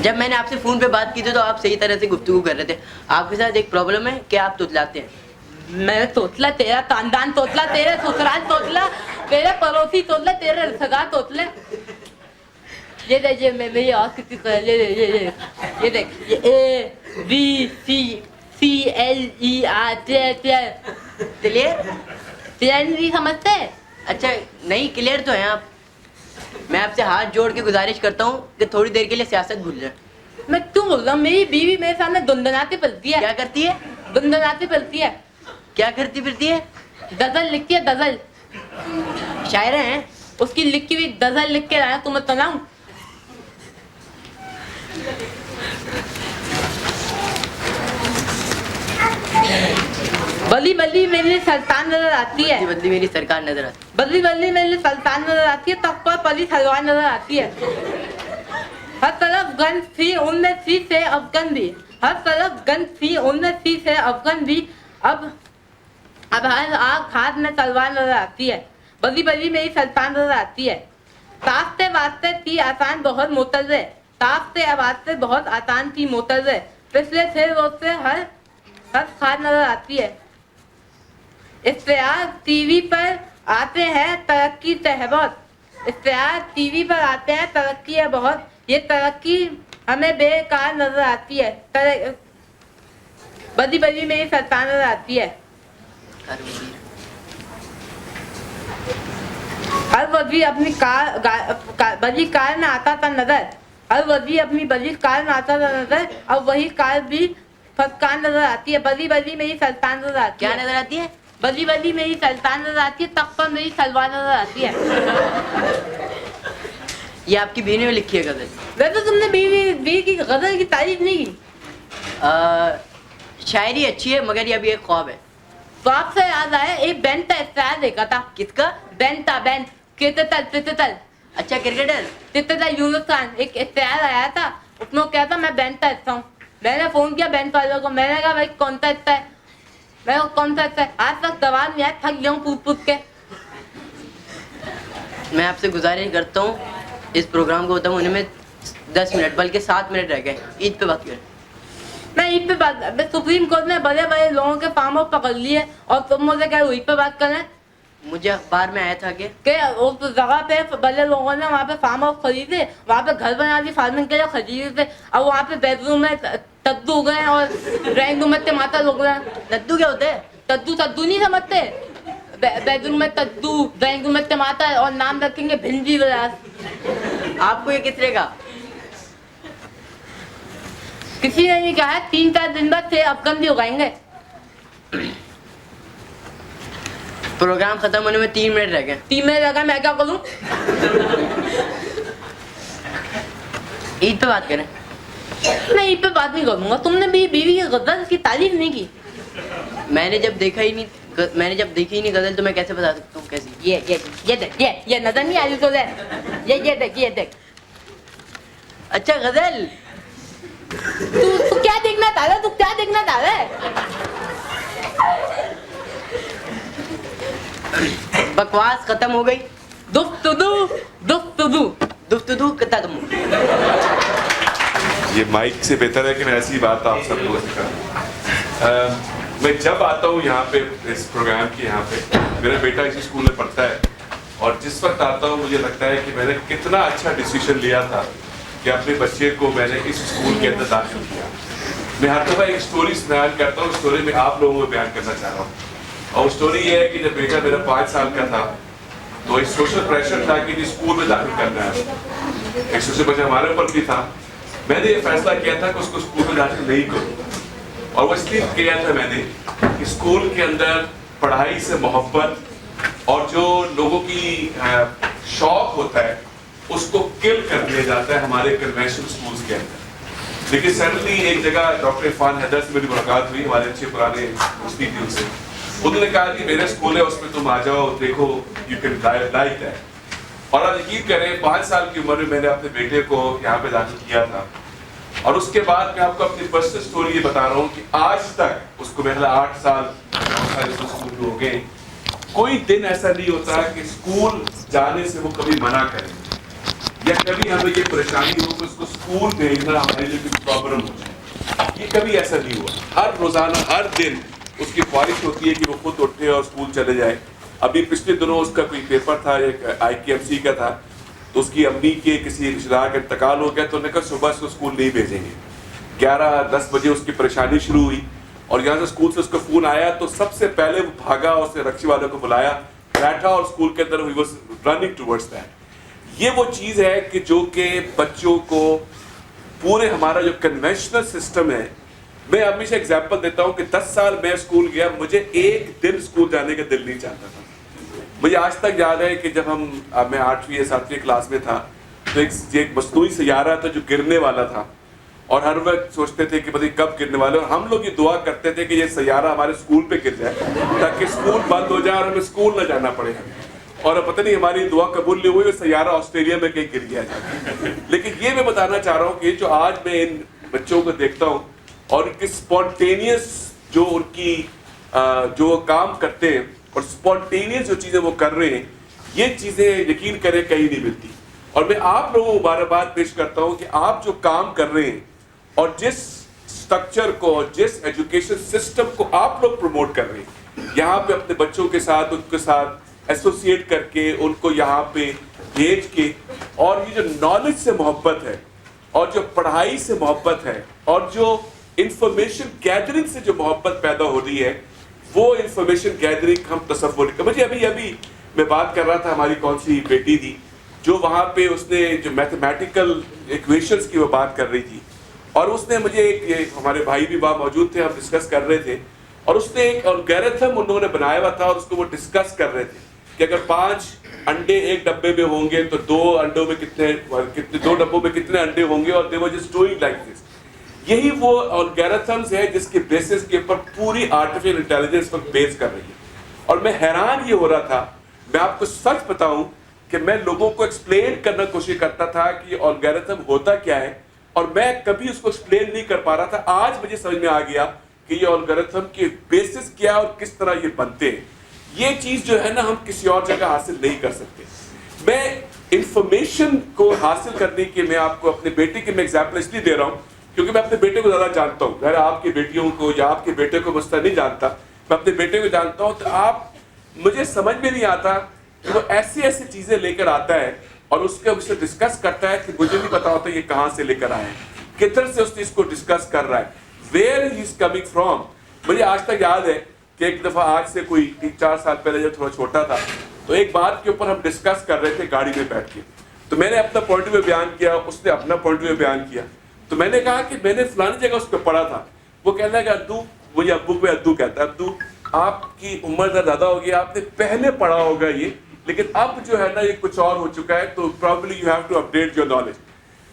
जब मैंने आपसे फोन पे बात की थी तो आप सही तरह से गुफ्तगू कर रहे थे। आपके साथ एक प्रॉब्लम है कि आप तुतलाते हैं। मैं तोतला, तेरा खानदान तोतला, तेरे ससुराल तोतला, तेरे पड़ोसी तोतला, तेरे रिश्तेदार तोतले। ये देख, ये मैं मेरी आवाज कितनी कर, ये देख, ये A B C C L E R clear नहीं समझते? अच्छा नहीं, क्लियर तो है आप। मैं आपसे हाथ जोड़ के गुजारिश करता हूँ कि थोड़ी देर के लिए सियासत भूल जाए। मैं क्यों बोल रहा हूँ? मेरी बीवी मेरे सामने दुंदनाती फिरती है। क्या करती है? दुंदनाती फिरती है। क्या करती फिरती है? गजल लिखती है, गजल। शायरा हैं? उसकी लिखी हुई गजल लिख के लाया, तुम्हें सुनाऊं? बली बली मेरी सुल्तान नजर आती है, बदली मेरी सरकार नजर आती है, बली बली मेरी सुल्तान नजर आती है, तख्त पर पली सलवार नजर आती है। हर तरफ गन थी उनमें सी से अफगन भी, हर तरफ गन थी उनमें सी से अफगन भी, अब हर आँख हाथ में तलवार नजर आती है। बली बली मेरी सुल्तान नजर आती है। ताकते वास्ते थी आसान बहुत मोतज़े, ताकते वास्ते बहुत आसान थी मोतज़े, पिछले 6 रोज से हर खाद नजर आती है। इश्तिहार टीवी पर आते हैं तरक्की तहबत, इश्तिहार टीवी पर आते हैं तरक्की है बहुत, ये तरक्की हमें बेकार नजर आती है। बदी बदी मेरी सरकार नजर आती है। हर वजी अपनी बड़ी कार में आता था नजर, हर वजी अपनी बड़ी कार में आता था नजर, और वही कार भी फटकार नजर आती है। बदी बदी मेरी सुल्तान नजर आती है। क्या नजर आती है? बदी बदी मेरी सुल्तान नजर आती है, तख्त पर मेरी सलवार नजर आती है। ये आपकी बीवी ने लिखी है गजल? वैसे तुमने बीवी की गजल की तारीफ नहीं की। शायरी अच्छी है मगर ये अभी एक ख्वाब है। तो आपसे याद आया, एक बैंड का इश्तिहार देखा था। किसका? बैंड था, बैंड तितल। अच्छा क्रिकेटर तितल यूनुस खान, एक इश्तिहार आया था, उसमें क्या था, मैं बैंड का हिस्सा हूँ। मैंने फोन किया बैंक वालों को, मैंने कहा भाई कौन सा हिस्सा है, मैं कौन सा हिस्सा है, आज तक जवाब नहीं आया, थक गया हूँ पूछ के। मैं आपसे गुजारिश करता हूँ इस प्रोग्राम को खत्म होने में 10 मिनट बल्कि 7 मिनट रह गए, ईद पे बात करें। मैं ईद पे बात, सुप्रीम कोर्ट ने बड़े बड़े लोगों के फार्म हाउस पकड़ लिए और तुम मुझे क्या ईद पे बात करें? मुझे अखबार में आया था कि उस जगह पे बड़े लोगों ने वहाँ पे फार्म हाउस खरीदे, वहाँ पे घर बना दी फार्मिंग के लिए खरीदे, और वहाँ पे बेडरूम में तद्दू उग रहे हैं और ड्राइंग रूम में टमाटर उग रहे हैं। तद्दू क्या होते हैं? तद्दू नहीं समझते? बेडरूम में तद्दू, ड्राइंग रूम में टमाटर, और नाम रखेंगे भिंडी विलास। आपको ये किसने कहा? किसी ने नहीं कहा। 3-4 दिन बाद 6 अफगान भी उगाएंगे। प्रोग्राम खत्म होने में 3 मिनट रह गए। 3 मिनट लगा, मैं क्या करूं? ईद पे बात करें। मैं ईद पे बात नहीं करूंगा। तुमने भी बीवी की गजल की तारीफ नहीं की। मैंने जब देखी ही नहीं गजल तो मैं कैसे बता सकता हूँ कैसी? ये नजर नहीं आ रही तो ये देख। अच्छा गजल। तू क्या देखना चाह रहा है? बकवास खत्म हो गई। दुफ्तुदू खत्म। ये माइक से बेहतर है कि मैं ऐसी बात आप सब लोगों से करूं। मैं जब आता हूँ यहाँ पे इस प्रोग्राम के यहाँ पे, मेरा बेटा इसी स्कूल में पढ़ता है और जिस वक्त आता हूँ मुझे लगता है कि मैंने कितना अच्छा डिसीजन लिया था कि अपने बच्चे को मैंने इस स्कूल के अंदर दाखिल किया। मैं हर दफ़ा एक स्टोरी बयान करता हूँ, स्टोरी में आप लोगों को बयान करना चाह रहा हूँ। और स्टोरी ये है कि जब बेटा मेरा 5 साल का था तो एक सोशल प्रेशर था कि स्कूल में दाखिल करना है। एक सोशल प्रेशर हमारे ऊपर भी था। मैंने ये फैसला किया था कि उसको स्कूल में दाखिल नहीं करूँ, और वो इसलिए किया था मैंने कि स्कूल के अंदर पढ़ाई से मोहब्बत और जो लोगों की शौक होता है उसको किल कर दिया जाता है हमारे कन्वेंशनल स्कूल्स के अंदर। लेकिन सडनली एक जगह डॉक्टर इरफान हैदर से मेरी मुलाकात हुई, हमारे अच्छे पुराने दोस्ती थी उनसे। उन्होंने कहा कि मेरे स्कूल है उसमें तुम आ जाओ, देखो यू कैन लाइक दैट। और आप यकीन करें 5 साल की उम्र में मैंने अपने बेटे को यहाँ पे दाखिल किया था। और उसके बाद मैं आपको अपनी पर्सनल स्टोरी ये बता रहा हूँ कि आज तक उसको मेरे 8 साल स्कूल हो गए, कोई दिन ऐसा नहीं होता कि स्कूल जाने से वो कभी मना करे या कभी हमें ये परेशानी हो कि उसको स्कूल भेजना हमारे लिए कोई प्रॉब्लम हो जाए। ये कभी ऐसा नहीं हुआ। हर रोजाना हर दिन उसकी ख्वाहिश होती है कि वो खुद उठे और स्कूल चले जाए। अभी पिछले दिनों उसका कोई पेपर था, एक IKMC का था, तो उसकी अम्मी के किसी रिश्तेदार का इंतकाल हो गया तो उन्होंने कहा सुबह से स्कूल नहीं भेजेंगे। 11-10 बजे उसकी परेशानी शुरू हुई और यहाँ से स्कूल से उसका फ़ोन आया तो सबसे पहले वो भागा और उसने रक्षी वालों को बुलाया, बैठा और स्कूल के अंदर he was running towards that. ये वो चीज़ है कि जो कि बच्चों को पूरे हमारा जो कन्वेंशनल सिस्टम है, मैं हमेशा एग्जाम्पल देता हूँ कि 10 साल मैं स्कूल गया, मुझे एक दिन स्कूल जाने का दिल नहीं चाहता था। मुझे आज तक याद है कि जब मैं 8वीं या 7वीं क्लास में था तो एक मस्तूरी सैयारा था जो गिरने वाला था और हर वक्त सोचते थे कि पता नहीं कब गिरने वाले, और हम लोग ये दुआ करते थे कि ये सैयारा हमारे स्कूल पे गिर जाए ताकि स्कूल बंद हो जाए और हमें स्कूल न जाना पड़े। और पता नहीं हमारी दुआ कबूल नहीं हुई, वो सैयारा ऑस्ट्रेलिया में कहीं गिर गया जाए। लेकिन ये मैं बताना चाह रहा हूँ कि जो आज मैं इन बच्चों को देखता हूँ और उनकी स्पॉन्टेनियस जो उनकी जो काम करते हैं और स्पॉन्टेनियस जो चीज़ें वो कर रहे हैं, ये चीज़ें यकीन करें कहीं नहीं मिलती। और मैं आप लोगों को मुबारकबाद पेश करता हूँ कि आप जो काम कर रहे हैं और जिस स्ट्रक्चर को, जिस एजुकेशन सिस्टम को आप लोग प्रमोट कर रहे हैं, यहाँ पे अपने बच्चों के साथ उनके साथ एसोसिएट करके उनको यहाँ पे भेज के, और ये जो नॉलेज से मोहब्बत है और जो पढ़ाई से मोहब्बत है और जो इंफॉर्मेशन गैदरिंग से जो मोहब्बत पैदा हो रही है, वो इंफॉर्मेशन गैदरिंग हम तसव्वुर कर। मुझे अभी मैं बात कर रहा था, हमारी कौन सी बेटी थी जो वहाँ पे उसने जो मैथमेटिकल इक्वेशंस की वो बात कर रही थी, और उसने मुझे एक हमारे भाई भी वहाँ मौजूद थे, हम डिस्कस कर रहे थे, और उसने एक एल्गोरिथम उन्होंने बनाया हुआ था और उसको वो डिस्कस कर रहे थे कि अगर 5 अंडे एक डब्बे में होंगे तो 2 अंडों में कितने 2 डब्बों में कितने अंडे होंगे, और they were just doing like this. यही वो एल्गोरिथम्स है जिसके बेसिस के ऊपर पूरी आर्टिफिशियल इंटेलिजेंस पर बेस कर रही है। और मैं हैरान ये हो रहा था, मैं आपको सच बताऊं कि मैं लोगों को एक्सप्लेन करना कोशिश करता था कि एल्गोरिथम होता क्या है, और मैं कभी उसको एक्सप्लेन नहीं कर पा रहा था। आज मुझे समझ में आ गया कि ये एल्गोरिथम के बेसिस क्या और किस तरह ये बनते हैं। ये चीज़ जो है ना, हम किसी और जगह हासिल नहीं कर सकते। मैं इंफॉर्मेशन को हासिल करने के, मैं आपको अपने बेटे की मैं एग्जाम्पल इसलिए दे रहा हूँ क्योंकि मैं अपने बेटे को ज़्यादा जानता हूँ। अगर आपकी बेटियों को या आपके बेटे को मुझसे नहीं जानता, मैं अपने बेटे को जानता हूँ, तो आप मुझे समझ में नहीं आता कि वो ऐसी ऐसी चीज़ें लेकर आता है और उसके उससे डिस्कस करता है कि मुझे नहीं पता होता ये कहाँ से लेकर आए हैं, किधर से उसने इसको डिस्कस कर रहा है, where he is coming from. मुझे आज तक याद है कि एक दफ़ा आज से कोई 3-4 साल पहले जब थोड़ा छोटा था, तो एक बात के ऊपर हम डिस्कस कर रहे थे गाड़ी में बैठ के, तो मैंने अपना पॉइंट ऑफ व्यू बयान किया, उसने अपना पॉइंट ऑफ व्यू बयान किया। तो मैंने कहा कि मैंने फलानी जगह उस पर पढ़ा था। वो कहने लगा अद्दू, मुझे अब्बू पे अद्दू कहता है, अद्दू आपकी उम्र ज़्यादा होगी, आपने पहले पढ़ा होगा ये, लेकिन अब जो है ना ये कुछ और हो चुका है, तो probably you have to update your knowledge.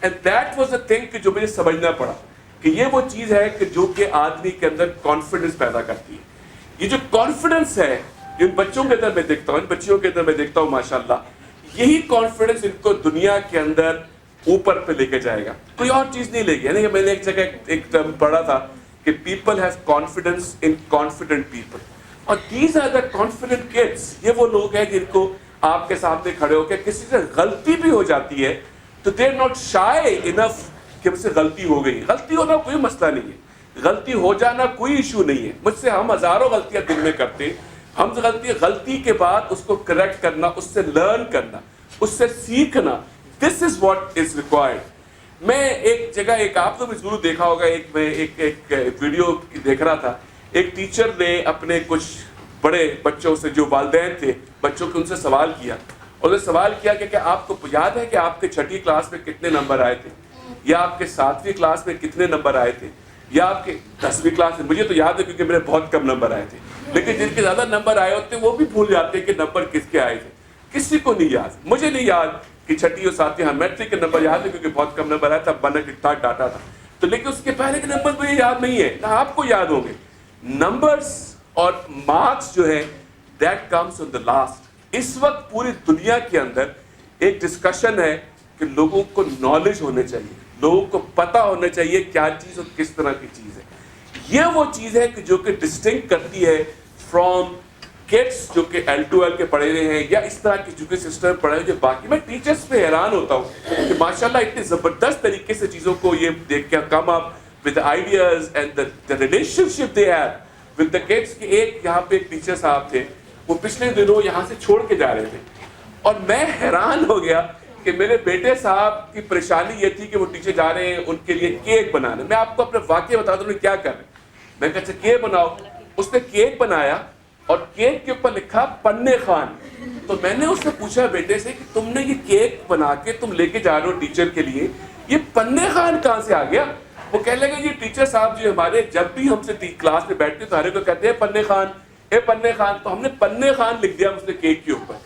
And that was a thing कि जो मुझे समझना पड़ा कि ये वो चीज़ है कि जो कि आदमी के अंदर कॉन्फिडेंस पैदा करती है। ये जो कॉन्फिडेंस है इन बच्चों के अंदर मैं देखता हूँ, इन बच्चियों के अंदर मैं देखता हूँ माशाल्लाह, यही कॉन्फिडेंस इनको दुनिया के अंदर ऊपर पे लेके जाएगा, कोई और चीज़ नहीं लेगी। यानी कि मैंने एक जगह एक टर्म पढ़ा था कि people have confidence in confident people, और these are the confident kids. ये वो लोग हैं जिनको आपके सामने खड़े होकर किसी से गलती भी हो जाती है तो they are not shy enough कि मुझसे गलती हो गई। गलती होना कोई मसला नहीं है, गलती हो जाना कोई इशू नहीं है। मुझसे हम हजारों गलतियां दिन में करते हैं, हम गलती के बाद उसको करेक्ट करना, उससे लर्न करना, उससे सीखना, this is what is required. मैं एक जगह, एक आप तो जरूर देखा होगा, मैं एक वीडियो देख रहा था, एक टीचर ने अपने कुछ बड़े बच्चों से जो वालिदैन थे बच्चों के, उनसे सवाल किया, और उन्होंने सवाल किया कि क्या आपको याद है कि आपके 6ठी क्लास में कितने नंबर आए थे, या आपके 7वीं क्लास में कितने नंबर आए थे, या आपके 10वीं क्लास में। मुझे तो याद है क्योंकि मेरे बहुत कम नंबर आए थे, लेकिन जिनके ज्यादा नंबर आए होते वो भी भूल जाते कि नंबर किसके आए थे। किसी को नहीं याद, मुझे नहीं याद कि 6ठी और 7वीं, हाँ मैट्रिक के नंबर याद है क्योंकि बहुत कम नंबर आया था, मैंने कितना डाटा था, तो लेकिन उसके पहले के नंबर मुझे याद नहीं है, ना आपको याद होंगे। नंबर्स और मार्क्स जो है that comes on the last. इस वक्त पूरी दुनिया के अंदर एक डिस्कशन है कि लोगों को नॉलेज होने चाहिए, लोगों को पता होना चाहिए क्या चीज और किस तरह की चीज है। यह वो चीज है कि जो कि डिस्टिंक्ट करती है फ्रॉम किड्स जो कि L2L के पढ़े हुए हैं या इस तरह की एजुकेशन सिस्टम पढ़े हुए जो बाकी। मैं टीचर्स पे हैरान होता हूँ कि माशाल्लाह इतने जबरदस्त तरीके से चीजों को ये देख के come up with ideas and the relationship they have with the kids. कि एक यहाँ पे एक टीचर साहब थे, वो पिछले दिनों यहाँ से छोड़ के जा रहे थे, और मैं हैरान हो गया कि मेरे बेटे साहब की परेशानी ये थी कि वो टीचर जा रहे हैं उनके लिए केक बनाने। मैं आपको अपने वाकये बता दूं क्या कर रहे हैं। मैं कहता केक बनाओ, उसने केक बनाया और केक के ऊपर लिखा पन्ने खान। तो मैंने उससे पूछा बेटे से कि तुमने ये केक बना के तुम लेके जा रहे हो टीचर के लिए, ये पन्ने खान कहाँ से आ गया? वो कहने लगे ये टीचर साहब जो हमारे जब भी हमसे क्लास में बैठते सारे को कहते हैं पन्ने खान, ए पन्ने खान, तो हमने पन्ने खान लिख दिया उसने केक के ऊपर।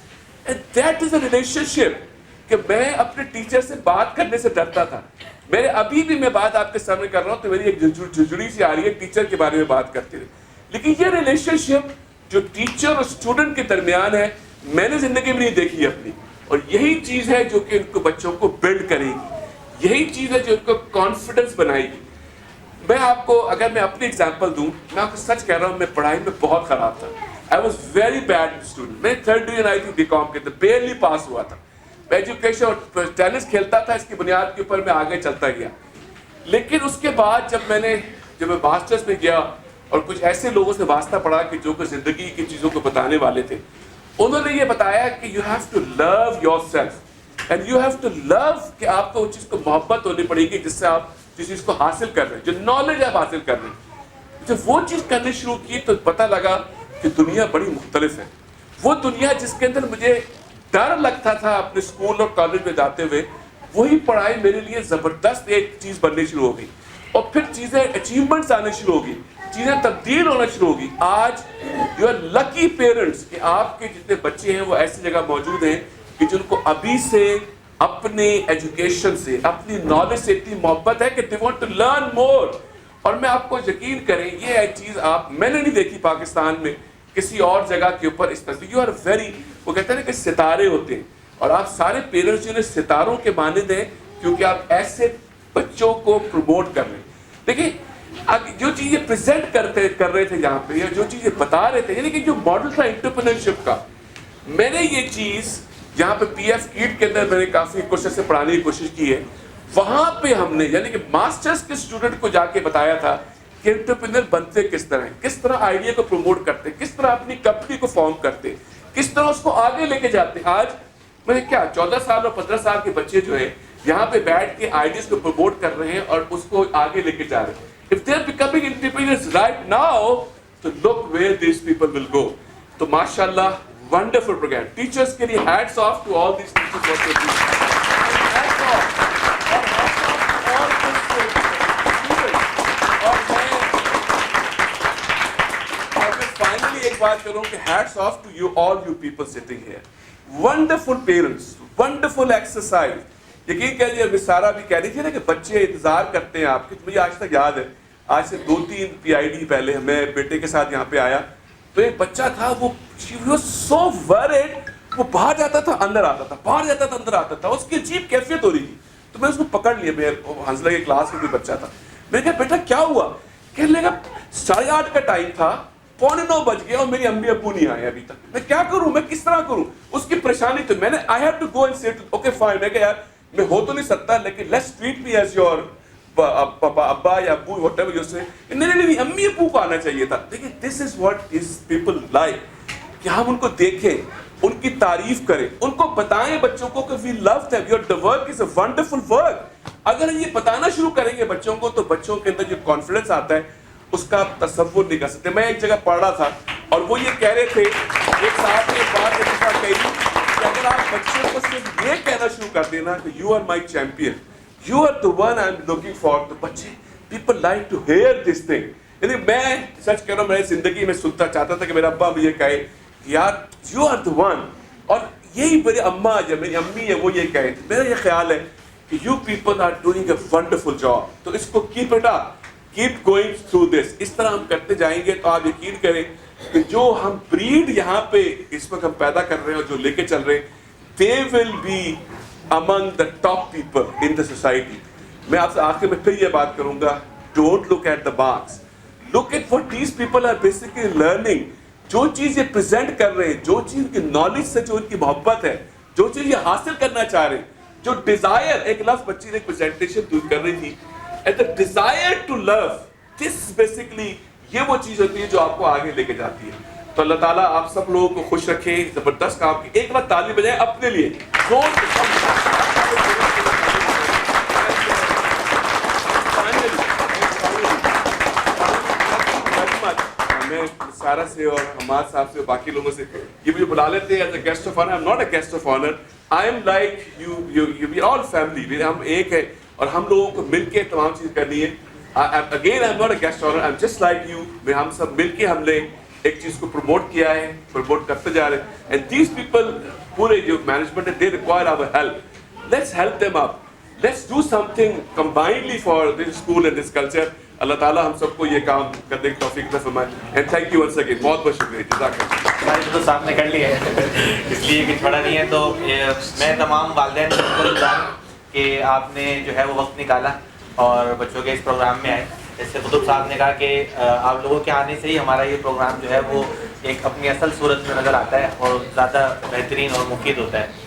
And that is a relationship कि मैं अपने टीचर से बात करने से डरता था। मेरे अभी भी मैं बात आपके सामने कर रहा हूँ तो मेरी एक जुड़ी सी आ रही है, टीचर के बारे में बात करते हुए। लेकिन ये रिलेशनशिप जो टीचर और स्टूडेंट के दरमियान है मैंने जिंदगी में नहीं देखी अपनी, और यही चीज है जो कि इनको बच्चों को बिल्ड करेगी, यही चीज है जो इनको कॉन्फिडेंस बनाएगी। मैं आपको अगर मैं अपनी एग्जांपल दूं, मैं आपको सच कह रहा हूं, मैं पढ़ाई में बहुत खराब था। I was very bad student. मैं 3rd डिवीजन आई थी बीकॉम के, तो बेयरली पास हुआ था। मैं एजुकेशन और टेनिस खेलता था, इसकी बुनियाद के ऊपर मैं आगे चलता गया। लेकिन उसके बाद जब मैं मास्टर्स में गया और कुछ ऐसे लोगों से वास्ता पड़ा कि जो कि जिंदगी की चीजों को बताने वाले थे, उन्होंने ये बताया कि you have to love yourself and you have to love कि आपको उस चीज को मोहब्बत होनी पड़ेगी जिससे आप जिस चीज को हासिल कर रहे हैं, जो नॉलेज आप हासिल कर रहे हैं। जब वो चीज करनी शुरू की तो पता लगा कि दुनिया बड़ी मुख्तलिफ है। वो दुनिया जिसके अंदर मुझे डर लगता था अपने स्कूल और कॉलेज में जाते हुए, वही पढ़ाई मेरे लिए जबरदस्त एक चीज बननी शुरू हो गई, और फिर चीजें अचीवमेंट्स आने शुरू होगी, चीजें तब्दील होना शुरू होगी। आज यू आर लकी पेरेंट्स कि आपके जितने बच्चे हैं वो ऐसी जगह मौजूद हैं कि जिनको अभी से अपने एजुकेशन से, अपनी नॉलेज से इतनी मोहब्बत है कि they want to learn more. और मैं आपको यकीन करें, ये चीज मैंने नहीं देखी पाकिस्तान में किसी और जगह के ऊपर इस तरह। यू आर वेरी, वो कहते हैं ना कि सितारे होते हैं, और आप सारे पेरेंट्स जिन्हें सितारों के मानद हैं क्योंकि आप ऐसे बच्चों को प्रमोट कर रहे हैं। देखिए जो चीजें प्रेजेंट कर रहे थे यहाँ पे, या जो चीजें बता रहे थे, यानी कि जो मॉडल था एंटरप्रेन्योरशिप का, मैंने ये चीज यहाँ पे PF कीट के अंदर मैंने काफी कोशिश से पढ़ाने की कोशिश की है। वहां पे हमने यानी कि मास्टर्स के स्टूडेंट को जाके बताया था कि एंटरप्रेन्योर बनते किस तरह आइडिया को प्रमोट करते, किस तरह अपनी कंपनी को फॉर्म करते, किस तरह उसको आगे लेके जाते। आज मैंने क्या 14 साल और 15 साल के बच्चे जो है यहाँ पे बैठ के आइडियाज को प्रमोट कर रहे हैं और उसको आगे लेके जा रहे हैं। If they are becoming entrepreneurs right now, तो look where these people will go. तो माशाल्लाह wonderful program. Teachers के लिए hats off to all these teachers what they do. Hats off. और hats off to all these students. और मैं finally बात करूं कि hats off to you all you people sitting here, wonderful parents, wonderful exercise. यकीन करिए सारा भी कह रही थी ना कि बच्चे इंतजार करते हैं आपके, तो मुझे आज तक याद है, आज से 2-3 PID पहले मैं बेटे के साथ यहाँ पे आया तो एक बच्चा था, वो सो वरीड, वो बाहर जाता था अंदर आता था, बाहर जाता था अंदर आता था, उसकी अजीब कैफियत हो रही थी। तो मैं उसको पकड़ लिया, मैं हंसले के क्लास में कोई बच्चा था, मैंने कहा बेटा क्या हुआ? कहने लगा 8:30 का टाइम था, 8:45 बज गया और मेरी अम्मी अब्बू नहीं आए अभी तक, मैं क्या करूं, मैं किस तरह करूं? उसकी परेशानी तो मैंने I have to go and say okay fine, मैं कहा यार मैं हो तो नहीं सकता लेकिन let's treat me as your papa अब्बा या अब्बू व्हाटएवर यू से। नहीं अम्मी अब्बू को आना चाहिए था। देखिए this is what is people like, कि हम उनको देखें, उनकी तारीफ करें, उनको बताएं बच्चों को कि we love them, your the work is a wonderful work. अगर हम ये बताना शुरू करेंगे बच्चों को तो बच्चों के अंदर जो कॉन्फिडेंस आता है उसका आप तसव्वुर नहीं कर सकते। मैं एक जगह पढ़ रहा था और वो ये कह रहे थे, एक साहब ने एक बात मेरे साथ कही कि अगर आप बच्चों को सिर्फ ये कहना शुरू कर देना कि you are my champion, you are the one I am looking for, तो बच्चे people like to hear this thing. यदि मैं सच कह रहा हूँ, मेरी जिंदगी में सुनता चाहता था कि मेरा अब्बा मुझे कहे यार यू आर द वन, और यही मेरी अम्मा जब मेरी अम्मी है वो ये कहे। मेरा ये ख्याल है कि you people are doing a wonderful job, तो इसको keep it up, keep going through this. इस तरह हम करते जाएंगे तो आप यकीन करें कि जो हम ब्रीड यहाँ पे इस वक्त हम पैदा कर रहे हैं और जो लेके चल रहे हैं, they will be among the top people in the society. मैं आपसे आखिर में फिर ये बात करूंगा, don't look at the marks, look at what these people are basically learning. जो चीज ये प्रेजेंट कर रहे हैं, जो चीज की नॉलेज से जो इनकी मोहब्बत है, जो चीज ये हासिल करना चाह रहे हैं, जो डिजायर, एक लफ्ज बच्ची ने प्रेजेंटेशन कर रही थी, at the desire to love, this basically ये वो चीज होती है जो आपको आगे लेके जाती है। तो अल्लाह ताला आप सब लोगों को खुश रखे, जबरदस्त काम की। एक बार ताली बजाएं अपने लिए, जोर से। मैं सारा से और हमाद साहब से और बाकी लोगों से, ये मुझे बुला लेते हैं as a guest of honour. I am not a guest of honour, I am like you we are all family, हम एक है और हम लोगों को मिलके तमाम चीज करनी है। Again I am not a guest honour, I am just like you. मैं हम सब मिलके हमने एक चीज को प्रमोट किया है, प्रमोट करते जा रहे हैं, एंड दीज पीपल, पूरे जो मैनेजमेंट है, they require our help. Let's help them up, let's do something combinely for this school and this culture. अल्लाह ताला हम सबको ये काम करने की तौफीक फरमाए, and thank you once again, बहुत बहुत शुक्रिया, जज़ाकल्लाह। हमारे तो सामने कर लिया है इसलिए कि छोड़ा नहीं है, तो मैं तमाम वालिदैन को शुक्रगुज़ार कि आपने जो है वो वक्त निकाला और बच्चों के इस प्रोग्राम में आए। जैसे कुतुब साहब ने कहा कि आप लोगों के आने से ही हमारा ये प्रोग्राम जो है वो एक अपनी असल सूरत में नज़र आता है और ज़्यादा बेहतरीन और मुफीद होता है।